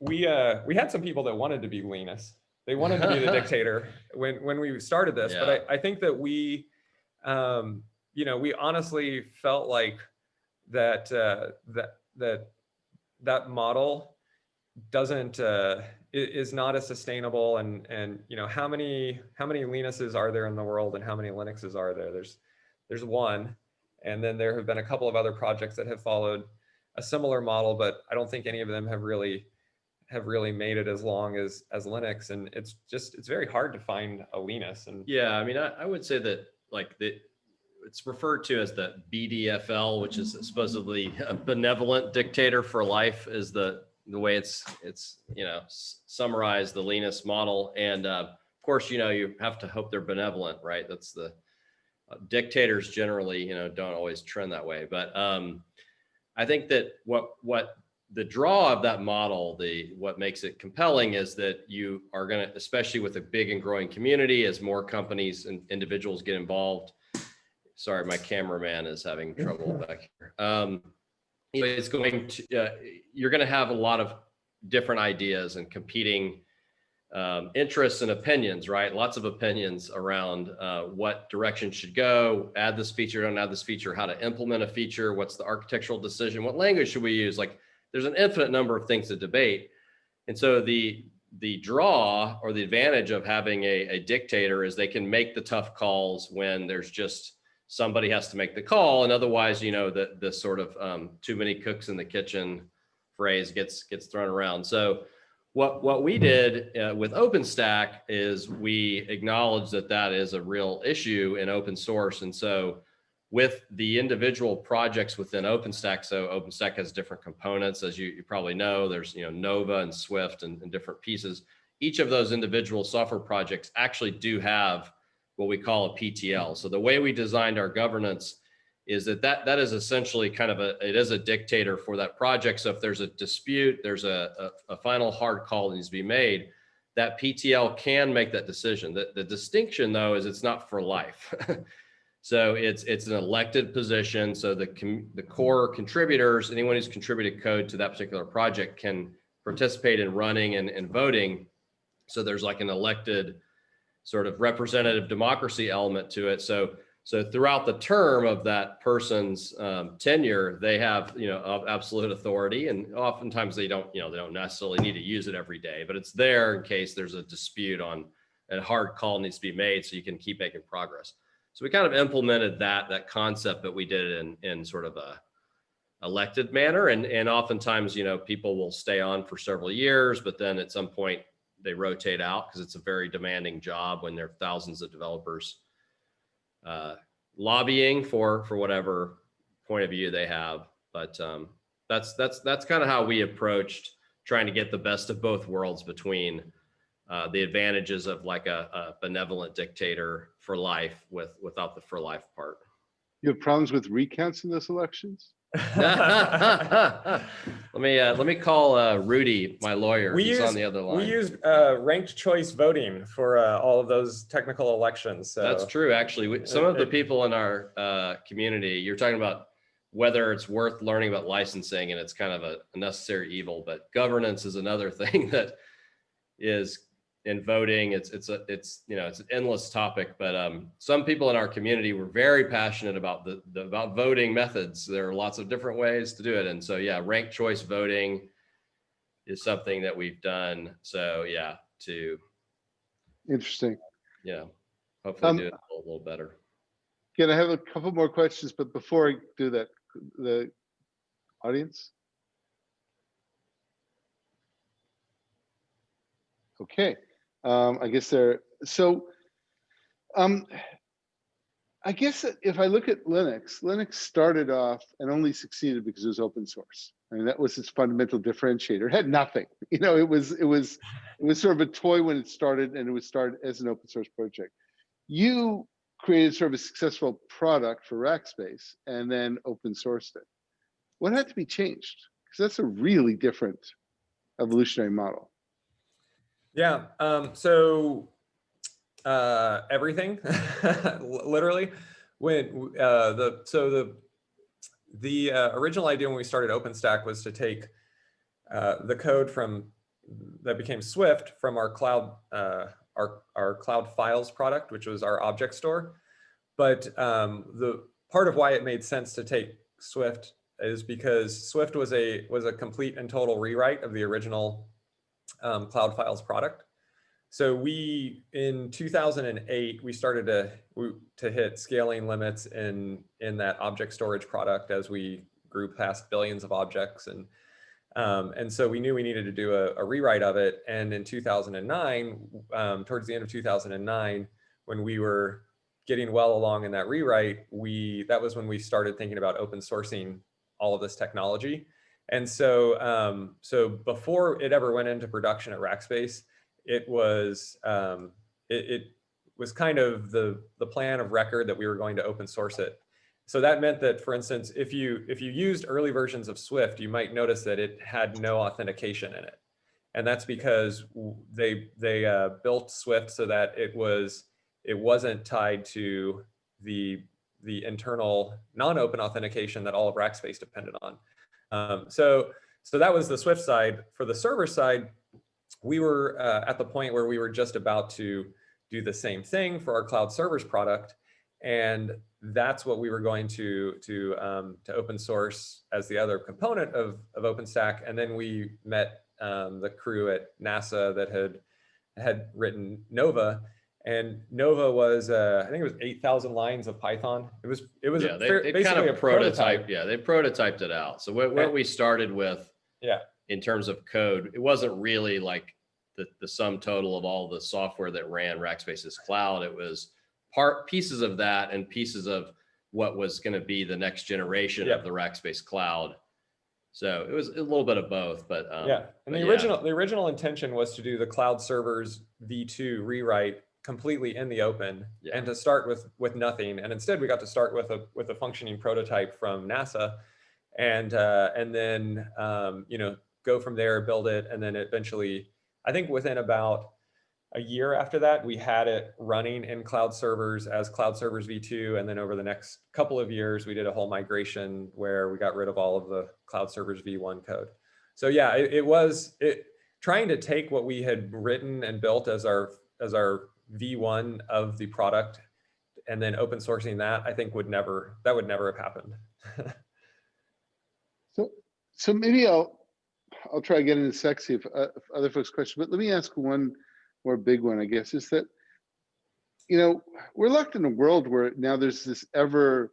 We had some people that wanted to be Linus. They wanted to be the dictator when we started this. Yeah. But I think that we, you know, we honestly felt like that model is not as sustainable, and you know, how many Linuses are there in the world, and how many Linuxes are there? There's one, and then there have been a couple of other projects that have followed a similar model, but I don't think any of them have really made it as long as Linux, and it's very hard to find a Linus. And yeah, I mean, I would say that like it's referred to as the BDFL, which is supposedly a benevolent dictator for life, is the way it's you know, summarized the Linus model. And of course, you know, you have to hope they're benevolent, right? That's the dictators generally, you know, don't always trend that way. But I think that what the draw of that model, what makes it compelling is that you are going to, especially with a big and growing community, as more companies and individuals get involved. Sorry, my cameraman is having trouble back here. It's going to, you're going to have a lot of different ideas and competing interests and opinions, right? Lots of opinions around what direction should go, add this feature, don't add this feature, how to implement a feature, what's the architectural decision, what language should we use? Like, there's an infinite number of things to debate. And so the draw or the advantage of having a dictator is they can make the tough calls when there's just somebody has to make the call, and otherwise, you know, the sort of too many cooks in the kitchen phrase gets thrown around. So what we did with OpenStack is we acknowledged that is a real issue in open source. And so with the individual projects within OpenStack, so OpenStack has different components, as you probably know. There's, you know, Nova and Swift and different pieces. Each of those individual software projects actually do have what we call a PTL. So the way we designed our governance is that is essentially kind of it is a dictator for that project. So if there's a dispute, there's a final hard call that needs to be made, that PTL can make that decision. The distinction though is it's not for life. So it's an elected position. So the core contributors, anyone who's contributed code to that particular project, can participate in running and voting. So there's like an elected sort of representative democracy element to it. So So throughout the term of that person's tenure, they have, absolute authority, and oftentimes they don't necessarily need to use it every day, but it's there in case there's a dispute on a hard call needs to be made, so you can keep making progress. So we kind of implemented that concept, but we did it in sort of a elected manner, and oftentimes, people will stay on for several years, but then at some point they rotate out because it's a very demanding job when there are thousands of developers lobbying for whatever point of view they have. But that's kind of how we approached trying to get the best of both worlds between the advantages of like a benevolent dictator for life without the for life part. You have problems with recounts in those elections? Let me call Rudy, my lawyer. He's on the other line. We used ranked choice voting for all of those technical elections. So. That's true. Actually, some of the people in our community, you're talking about whether it's worth learning about licensing, and it's kind of a necessary evil, but governance is another thing that is in voting. It's an endless topic, but some people in our community were very passionate about about voting methods. There are lots of different ways to do it, and so ranked choice voting is something that we've done. So Interesting. Hopefully do it a little better. Again, I have a couple more questions, but before I do that, the audience. Okay. I guess I guess if I look at Linux started off and only succeeded because it was open source. I mean, that was its fundamental differentiator. It had nothing, it was sort of a toy when it started, and it was started as an open source project. You created sort of a successful product for Rackspace and then open sourced it. What had to be changed? Because that's a really different evolutionary model. Yeah. Everything, literally. When the original idea when we started OpenStack was to take the code that became Swift from our cloud files product, which was our object store. But the part of why it made sense to take Swift is because Swift was a complete and total rewrite of the original cloud files product. So in 2008, we started to hit scaling limits in that object storage product as we grew past billions of objects, and so we knew we needed to do a rewrite of it. And in 2009, towards the end of 2009, when we were getting well along in that rewrite, that was when we started thinking about open sourcing all of this technology. And so before it ever went into production at Rackspace, it was kind of the plan of record that we were going to open source it. So that meant that, for instance, if you used early versions of Swift, you might notice that it had no authentication in it, and that's because they built Swift so that it wasn't tied to the internal non-open authentication that all of Rackspace depended on. So that was the Swift side. For the server side, we were at the point where we were just about to do the same thing for our cloud servers product, and that's what we were going to open source as the other component of OpenStack. And then we met the crew at NASA that had written Nova, and Nova was I think it was 8,000 lines of Python. It was they kind of prototype. Yeah, they prototyped it out. So what we started with, in terms of code, it wasn't really like the sum total of all the software that ran Rackspace's cloud. It was pieces of that and pieces of what was going to be the next generation of the Rackspace cloud. So it was a little bit of both, but and the original intention was to do the cloud servers V2 rewrite completely in the open, and to start with nothing. And instead we got to start with a functioning prototype from NASA, and then go from there, build it, and then eventually, I think within about a year after that, we had it running in cloud servers as cloud servers V2. And then over the next couple of years, we did a whole migration where we got rid of all of the cloud servers V1 code. So yeah, it was trying to take what we had written and built as our V1 of the product then open sourcing that, I think that would never have happened. So maybe I'll try again in a sec, see if other folks' questions, but let me ask one more big one, I guess, is that, you know, we're locked in a world where now there's this ever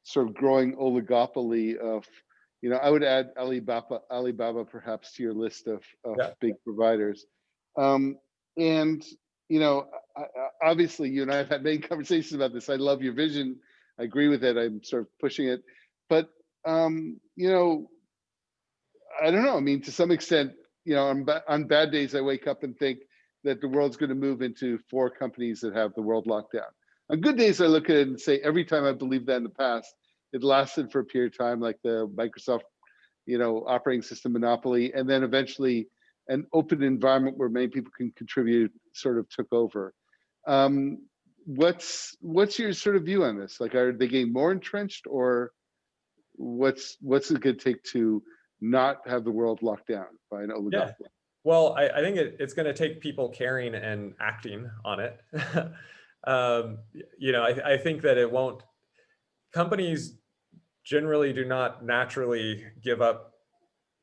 sort of growing oligopoly of, you know, I would add Alibaba perhaps to your list of big providers. And, you know, obviously you and I have had many conversations about this. I love your vision. I agree with it. I'm sort of pushing it. But, you know, I don't know. I mean, to some extent, you know, on bad days, I wake up and think that the world's going to move into 4 companies that have the world locked down. On good days, I look at it and say, every time I believed that in the past, it lasted for a period of time, like the Microsoft, you know, operating system monopoly, and then eventually an open environment where many people can contribute sort of took over. What's your sort of view on this? Like, are they getting more entrenched, or what's it going to take to not have the world locked down by an oligopoly? Yeah. Well, I think it's going to take people caring and acting on it. You know, I think that it won't. Companies generally do not naturally give up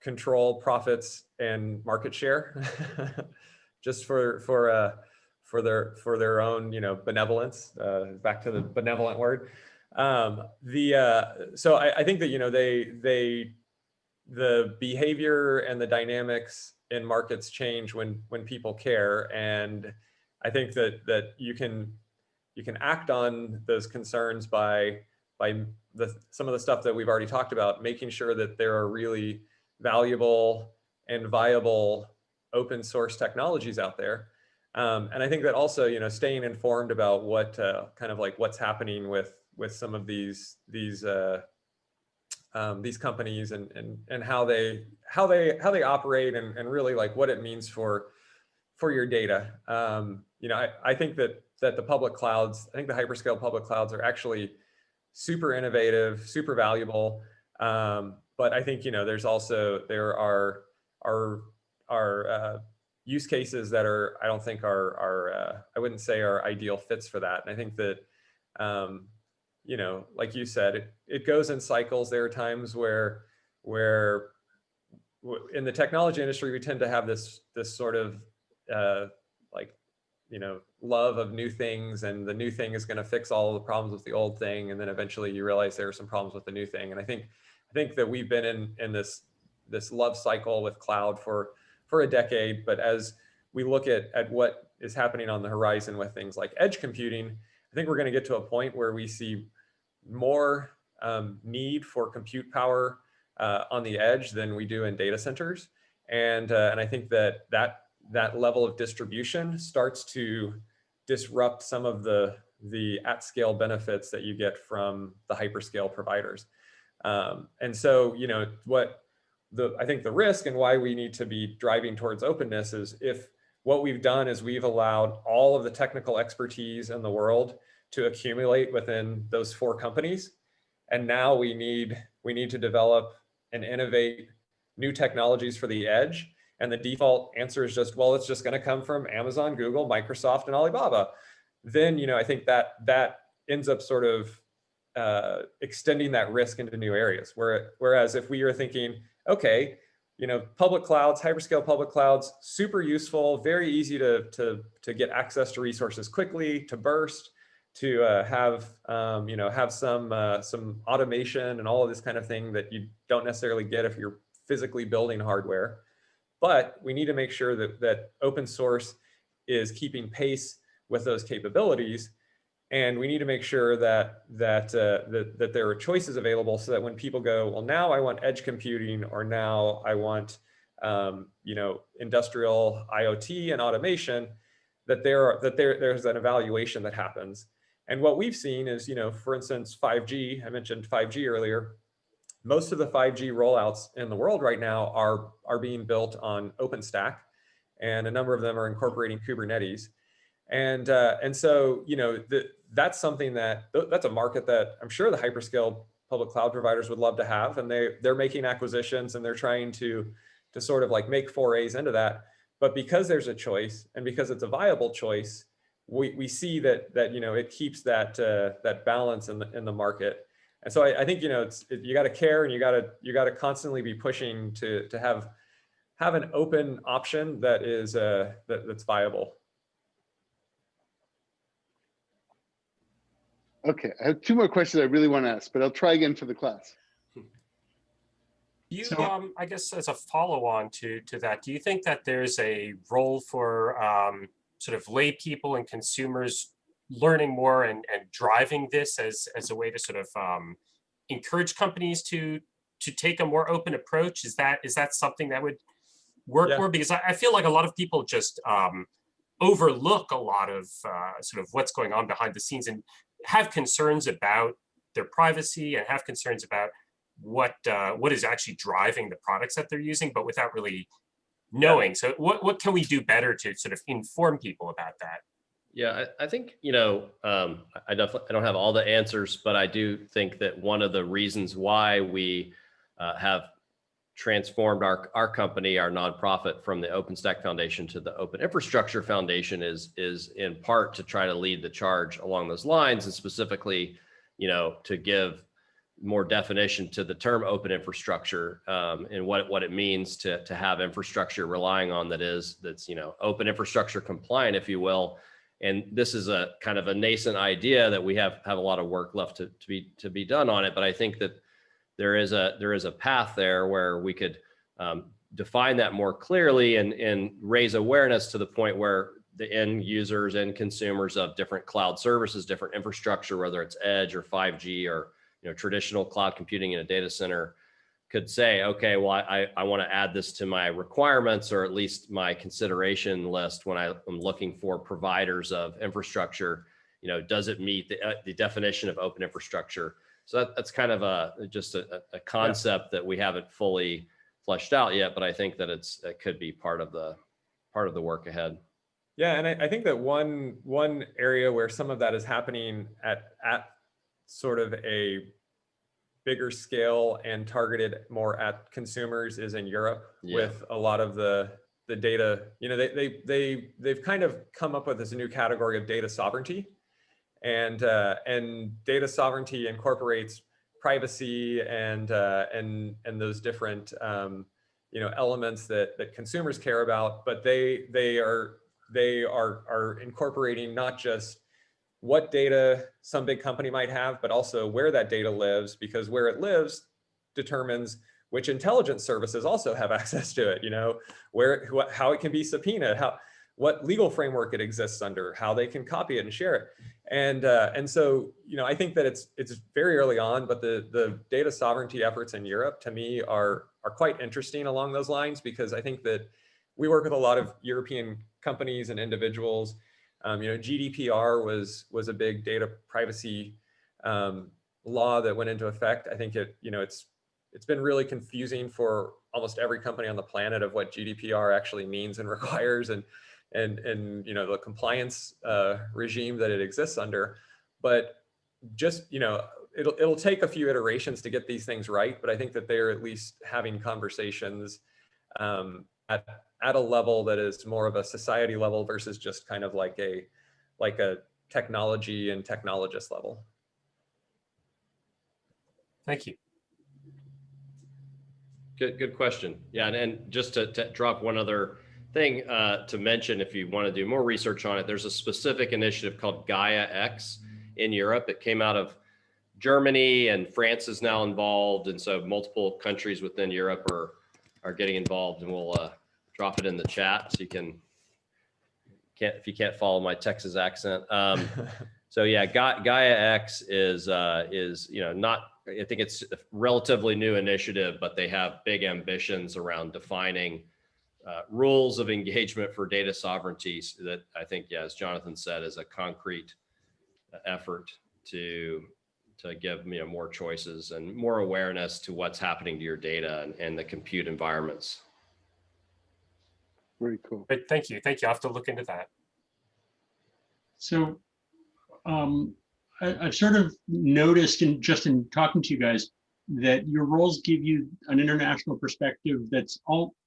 control, profits, and market share just for their own, you know, benevolence. Back to the benevolent word. So I think that, you know, the behavior and the dynamics in markets change when people care, and I think that you can act on those concerns by some of the stuff that we've already talked about, making sure that there are really valuable and viable open source technologies out there, and I think that also, you know, staying informed about what kind of like what's happening with some of these companies and how they operate, and really like what it means for your data. You know, I think that the public clouds, I think the hyperscale public clouds are actually super innovative, super valuable. But I think, you know, there are use cases that I don't think I wouldn't say are ideal fits for that. And I think that, you know, like you said, it goes in cycles. There are times where in the technology industry, we tend to have this sort of like, you know, love of new things, and the new thing is going to fix all the problems with the old thing, and then eventually you realize there are some problems with the new thing. And I think that we've been in this love cycle with cloud for a decade. But as we look at what is happening on the horizon with things like edge computing, I think we're going to get to a point where we see more need for compute power on the edge than we do in data centers, and I think that level of distribution starts to disrupt some of the at-scale benefits that you get from the hyperscale providers. And so, you know, I think the risk and why we need to be driving towards openness is if what we've done is we've allowed all of the technical expertise in the world to accumulate within those 4 companies, and now we need to develop and innovate new technologies for the edge, and the default answer is just, well, it's just going to come from Amazon, Google, Microsoft, and Alibaba. Then, you know, I think that ends up sort of extending that risk into new areas. Whereas if we are thinking, okay, you know, public clouds, hyperscale public clouds, super useful, very easy to get access to resources quickly, to burst, to have some automation and all of this kind of thing that you don't necessarily get if you're physically building hardware. But we need to make sure that open source is keeping pace with those capabilities, and we need to make sure that there are choices available, so that when people go, well, now I want edge computing, or now I want you know, industrial IoT and automation, that there's an evaluation that happens. And what we've seen is, you know, for instance, 5G. I mentioned 5G earlier. Most of the 5G rollouts in the world right now are being built on OpenStack, and a number of them are incorporating Kubernetes. And so, you know, that's something that's a market that I'm sure the hyperscale public cloud providers would love to have, and they're making acquisitions, and they're trying to sort of like make forays into that. But because there's a choice, and because it's a viable choice, we see that it keeps that balance in the market. And so I think you got to care, and you got to constantly be pushing to have an open option that is that's viable. Okay, I have two more questions I really want to ask, but I'll try again for the class. You, I guess as a follow-on to that, do you think that there's a role for sort of lay people and consumers learning more and driving this as a way to sort of encourage companies to take a more open approach? Is that something that would work more? Because I feel like a lot of people just overlook a lot of sort of what's going on behind the scenes and have concerns about their privacy and have concerns about what is actually driving the products that they're using, but without really knowing. So what can we do better to sort of inform people about that? Yeah, I think, I don't have all the answers, but I do think that one of the reasons why we have transformed our company, our nonprofit, from the OpenStack Foundation to the Open Infrastructure Foundation is in part to try to lead the charge along those lines, and specifically, to give more definition to the term open infrastructure, and what it means to have infrastructure relying on that's open infrastructure compliant, if you will. And this is a kind of a nascent idea that we have a lot of work left to be done on it. But I think that there is a path there where we could define that more clearly and raise awareness to the point where the end users and consumers of different cloud services, different infrastructure, whether it's edge or 5G or traditional cloud computing in a data center, could say, okay, well, I want to add this to my requirements, or at least my consideration list when I'm looking for providers of infrastructure. Does it meet the definition of open infrastructure? So that's kind of just a concept that we haven't fully fleshed out yet, but I think that it could be part of the work ahead. Yeah, and I think that one area where some of that is happening at sort of a bigger scale and targeted more at consumers is in Europe. With a lot of the data. They've kind of come up with this new category of data sovereignty, and data sovereignty incorporates privacy and those different elements that consumers care about, but they are incorporating not just what data some big company might have, but also where that data lives, because where it lives determines which intelligence services also have access to it, how it can be subpoenaed, what legal framework it exists under, how they can copy it and share it. And so, I think that it's very early on, but the data sovereignty efforts in Europe, to me, are quite interesting along those lines, because I think that we work with a lot of European companies and individuals. GDPR was a big data privacy law that went into effect. I think it's been really confusing for almost every company on the planet of what GDPR actually means and requires, and the compliance regime that it exists under. But just it'll take a few iterations to get these things right. But I think that they're at least having conversations at a level that is more of a society level versus just kind of like a technology and technologist level. Thank you. Good question. Yeah, and just to drop one other thing to mention, if you want to do more research on it, there's a specific initiative called Gaia X in Europe. It came out of Germany, and France is now involved, and so multiple countries within Europe are getting involved, and we'll drop it in the chat so if you can't follow my Texas accent. So yeah, Gaia X is not, I think it's a relatively new initiative, but they have big ambitions around defining rules of engagement for data sovereignties that I think, as Jonathan said, is a concrete effort to give more choices and more awareness to what's happening to your data and the compute environments. Very cool. Great, thank you. I'll have to look into that. So I've sort of noticed in talking to you guys that your roles give you an international perspective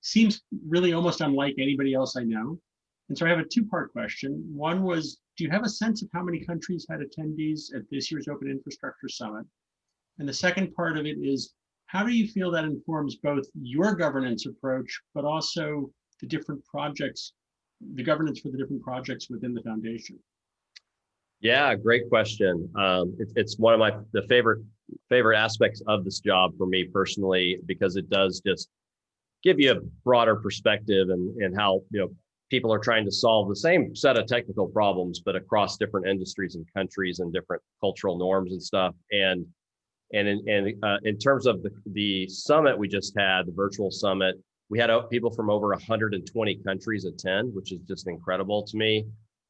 seems really almost unlike anybody else I know. And so I have a two-part question. One was, do you have a sense of how many countries had attendees at this year's Open Infrastructure Summit? And the second part of it is, how do you feel that informs both your governance approach, but also the different projects, the governance for the different projects within the foundation? Yeah, great question. It's one of the favorite aspects of this job for me personally, because it does just give you a broader perspective and how, people are trying to solve the same set of technical problems, but across different industries and countries and different cultural norms and stuff. And in terms of the summit we just had, the virtual summit, we had people from over 120 countries attend, which is just incredible to me.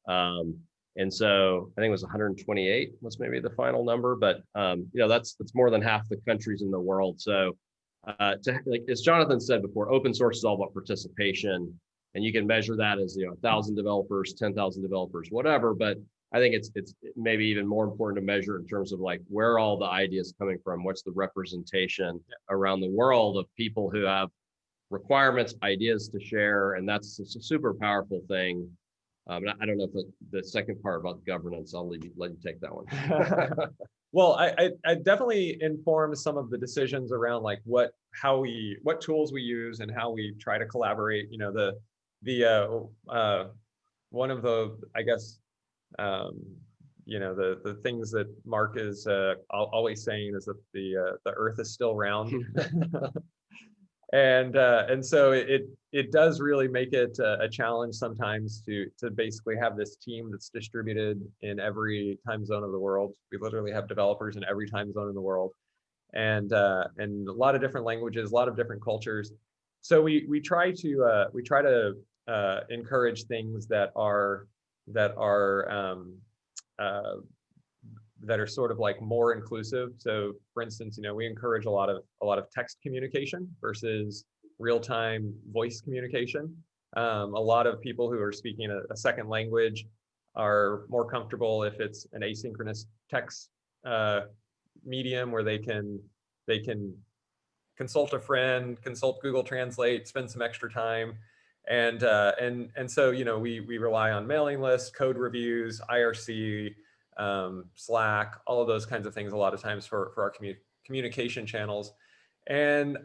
And so I think it was 128 was maybe the final number, but that's more than half the countries in the world. So as Jonathan said before, open source is all about participation, and you can measure that as 1,000 developers, 10,000 developers, whatever. But I think it's maybe even more important to measure in terms of like where are all the ideas coming from, what's the representation around the world of people who have requirements, ideas to share, and that's a super powerful thing. But I don't know if the second part about governance, I'll let you take that one. Well, I definitely inform some of the decisions around like what tools we use and how we try to collaborate. One of the, I guess, the things that Mark is always saying is that the Earth is still round. And so it does really make it a challenge sometimes to basically have this team that's distributed in every time zone of the world. We literally have developers in every time zone in the world, and a lot of different languages, a lot of different cultures. So we try to encourage things that are sort of like more inclusive. So for instance, we encourage a lot of text communication versus real-time voice communication. A lot of people who are speaking a second language are more comfortable if it's an asynchronous text medium where they can consult a friend, consult Google Translate, spend some extra time. And so we rely on mailing lists, code reviews, IRC, Slack, all of those kinds of things a lot of times for our communication channels. And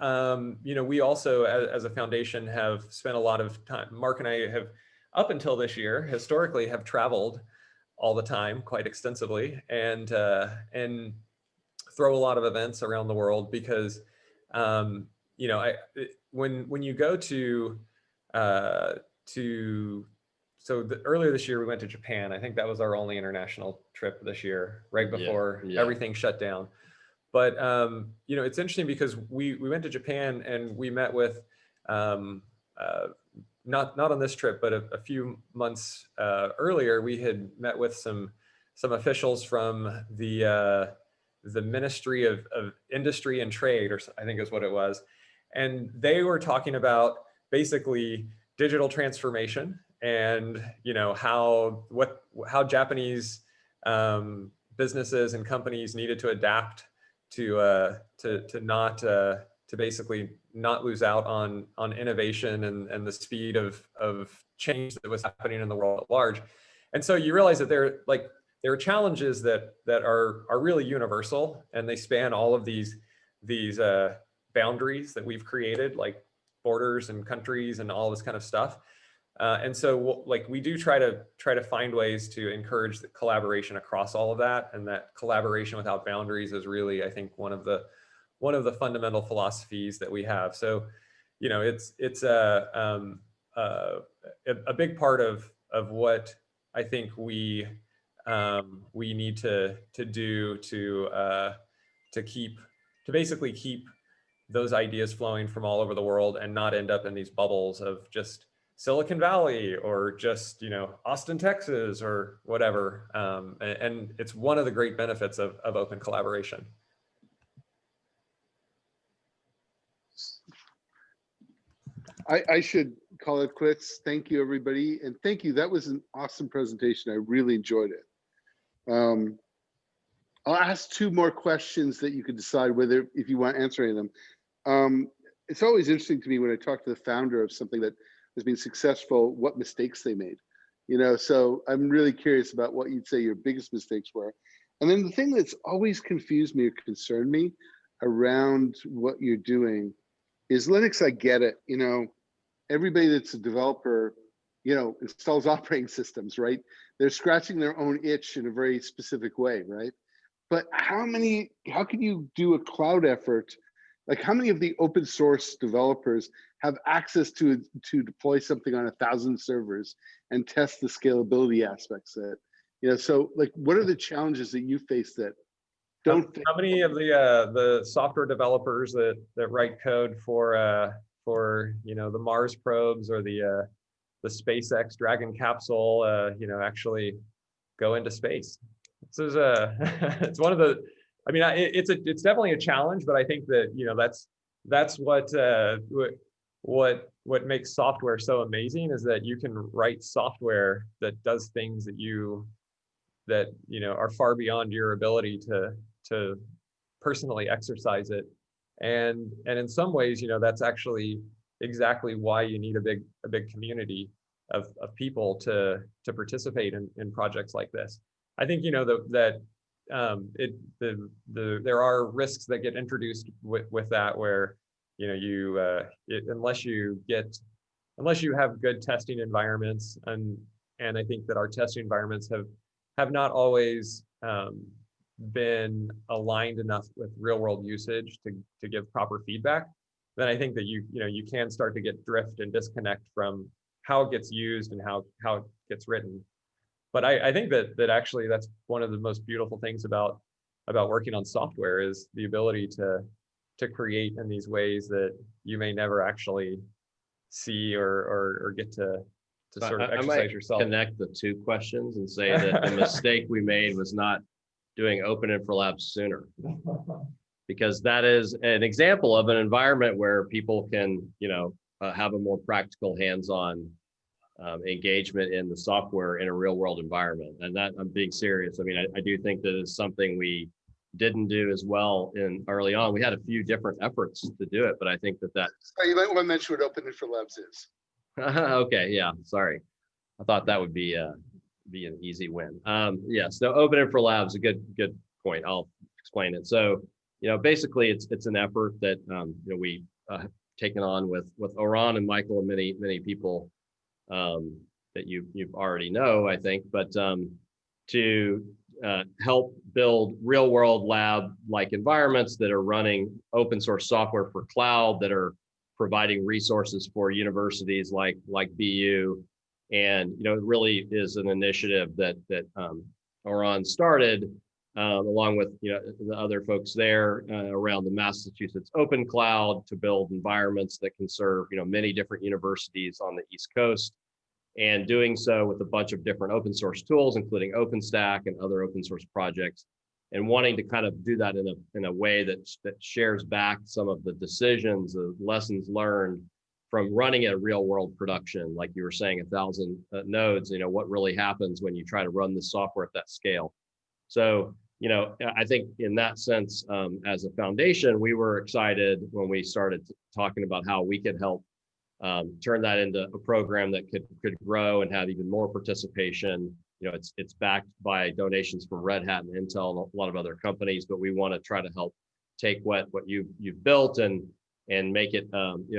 we also as a foundation have spent a lot of time. Mark and I have, up until this year, historically have traveled all the time quite extensively and throw a lot of events around the world because when you go earlier this year we went to Japan. I think that was our only international trip this year, right before everything shut down. But it's interesting because we went to Japan and we met with not on this trip, but a few months earlier we had met with some officials from the Ministry of Industry and Trade, or I think is what it was, and they were talking about basically digital transformation and how Japanese businesses and companies needed to adapt to basically not lose out on innovation and the speed of change that was happening in the world at large. And so you realize that there are challenges that are really universal, and they span all of these boundaries that we've created, like borders and countries and all this kind of stuff. And so we do try to find ways to encourage the collaboration across all of that, and that collaboration without boundaries is really, I think, one of the fundamental philosophies that we have. So, it's a big part of what I think we need to do to basically keep those ideas flowing from all over the world and not end up in these bubbles of just Silicon Valley or just Austin, Texas, or whatever. And it's one of the great benefits of open collaboration. I should call it quits. Thank you, everybody, and thank you. That was an awesome presentation. I really enjoyed it. I'll ask two more questions that you could decide whether if you want to answer any of them. It's always interesting to me when I talk to the founder of something that has been successful, what mistakes they made. So I'm really curious about what you'd say your biggest mistakes were. And then the thing that's always confused me or concerned me around what you're doing is Linux. I get it. Everybody that's a developer, installs operating systems, right? They're scratching their own itch in a very specific way, right? But how can you do a cloud effort? Like, how many of the open source developers have access to deploy something on 1,000 servers and test the scalability aspects of it? So like, what are the challenges that you face that don't? How many of the software developers that write code for the Mars probes or the SpaceX Dragon capsule actually go into space? This is it's one of the, I mean, it's definitely a challenge, but I think that that's what makes software so amazing, is that you can write software that does things that are far beyond your ability to personally exercise it, and in some ways that's actually exactly why you need a big community of people to participate in projects like this. I think that there are risks that get introduced with that, where unless you have good testing environments, and I think that our testing environments have not always been aligned enough with real world usage to give proper feedback, then I think that you can start to get drift and disconnect from how it gets used and how it gets written. But I think that actually that's one of the most beautiful things about working on software, is the ability to create in these ways that you may never actually see or get to sort of exercise yourself. Connect the two questions and say that the mistake we made was not doing Open Infra Labs sooner, because that is an example of an environment where people can have a more practical, hands-on engagement in the software in a real world environment. And that, I'm being serious. I mean, I do think that is something we didn't do as well early on. We had a few different efforts to do it, but I think that You might want to mention what Open Infra Labs is. okay, yeah, sorry. I thought that would be an easy win. Yeah, so Open Infra Labs, a good point. I'll explain it. So, basically it's an effort that we taken on with Oran and Michael and many people that you've already know, I think, but to help build real world lab like environments that are running open source software for cloud, that are providing resources for universities like BU. And it really is an initiative that Oran started along with the other folks there around the Massachusetts Open Cloud, to build environments that can serve many different universities on the East Coast, and doing so with a bunch of different open source tools, including OpenStack and other open source projects, and wanting to kind of do that in a way that shares back some of the decisions, the lessons learned from running a real world production. Like you were saying, 1,000 nodes, what really happens when you try to run this software at that scale. So, I think in that sense, as a foundation, we were excited when we started talking about how we could help turn that into a program that could grow and have even more participation. It's backed by donations from Red Hat and Intel and a lot of other companies, but we want to try to help take what you've built and make it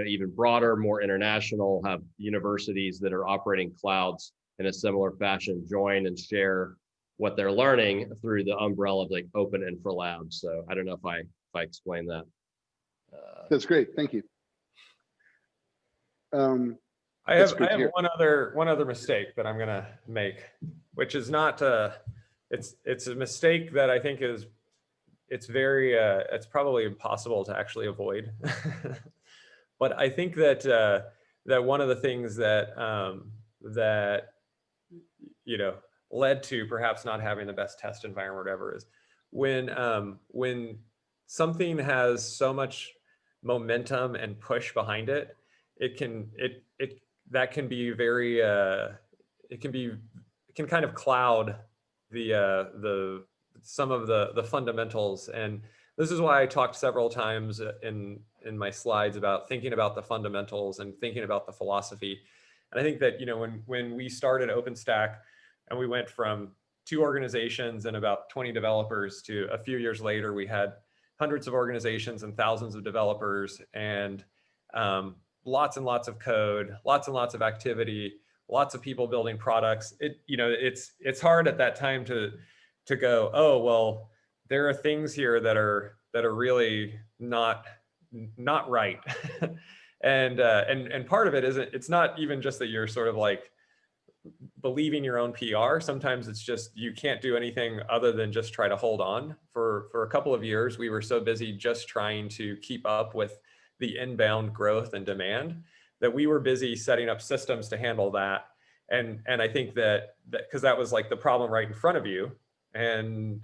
even broader, more international, have universities that are operating clouds in a similar fashion join and share what they're learning through the umbrella of like Open Infra Labs. So I don't know if I explained that. That's great. Thank you. I have one other mistake that I'm gonna make, which is not it's a mistake that I think it's very it's probably impossible to actually avoid. But I think that that one of the things that led to perhaps not having the best test environment or whatever is when something has so much momentum and push behind it, it can be very it can kind of cloud the some of the fundamentals. And this is why I talked several times in my slides about thinking about the fundamentals and thinking about the philosophy. And I think that, when we started OpenStack and we went from 2 organizations and about 20 developers to a few years later, we had hundreds of organizations and thousands of developers, and lots and lots of code, lots and lots of activity, lots of people building products. It's hard at that time to go, oh, well, there are things here that are really not right. and part of it isn't, it's not even just that you're sort of like believing your own PR. Sometimes it's just, you can't do anything other than just try to hold on. For a couple of years, we were so busy just trying to keep up with the inbound growth and demand that we were busy setting up systems to handle that. And I think that because that was like the problem right in front of you, and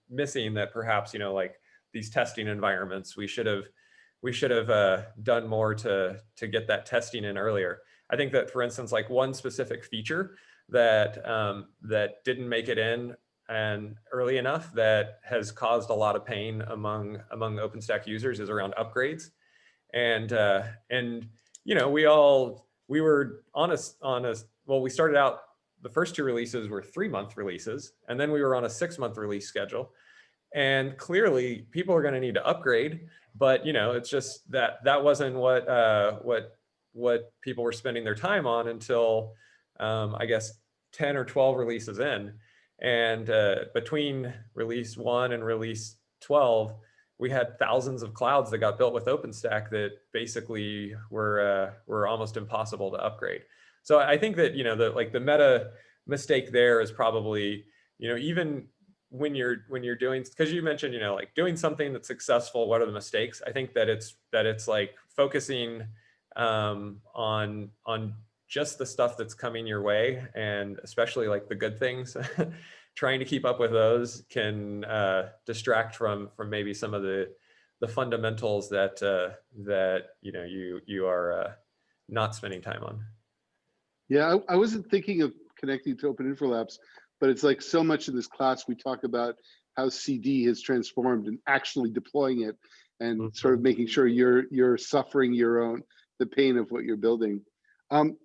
missing that perhaps, like these testing environments, we should have done more to get that testing in earlier. I think that, for instance, like one specific feature that didn't make it in and early enough that has caused a lot of pain among OpenStack users is around upgrades. And we were on a well, we started out, the first 2 releases were 3-month releases, and then we were on a 6-month release schedule. And clearly people are going to need to upgrade, but it's just that wasn't what people were spending their time on until I guess 10 or 12 releases in. And between release 1 and release 12, we had thousands of clouds that got built with OpenStack that basically were almost impossible to upgrade. So I think that the meta mistake there is probably, even when you're doing, because you mentioned, like doing something that's successful, what are the mistakes? I think that it's like focusing on just the stuff that's coming your way, and especially like the good things. Trying to keep up with those can distract from maybe some of the fundamentals that you are not spending time on. Yeah, I wasn't thinking of connecting to Open Infra Labs, but it's like so much in this class we talk about how CD has transformed and actually deploying it, and sort of making sure you're suffering the pain of what you're building.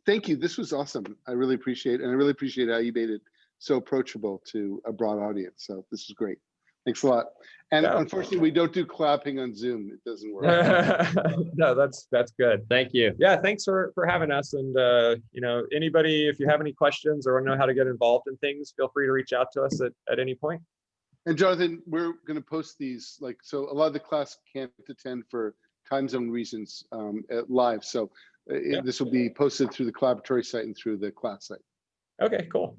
Thank you. This was awesome. I really appreciate it, and I really appreciate how you made it so approachable to a broad audience. So this is great. Thanks a lot. And unfortunately, we don't do clapping on Zoom. It doesn't work. No, that's good. Thank you. Yeah, thanks for having us. And anybody, if you have any questions or want to know how to get involved in things, feel free to reach out to us at any point. And Jonathan, we're going to post these, so a lot of the class can't attend for time zone reasons live. So this will be posted through the Collaboratory site and through the class site. Okay, cool.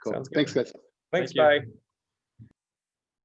Cool. Sounds good. Thanks, guys. Thanks, Thank you. bye.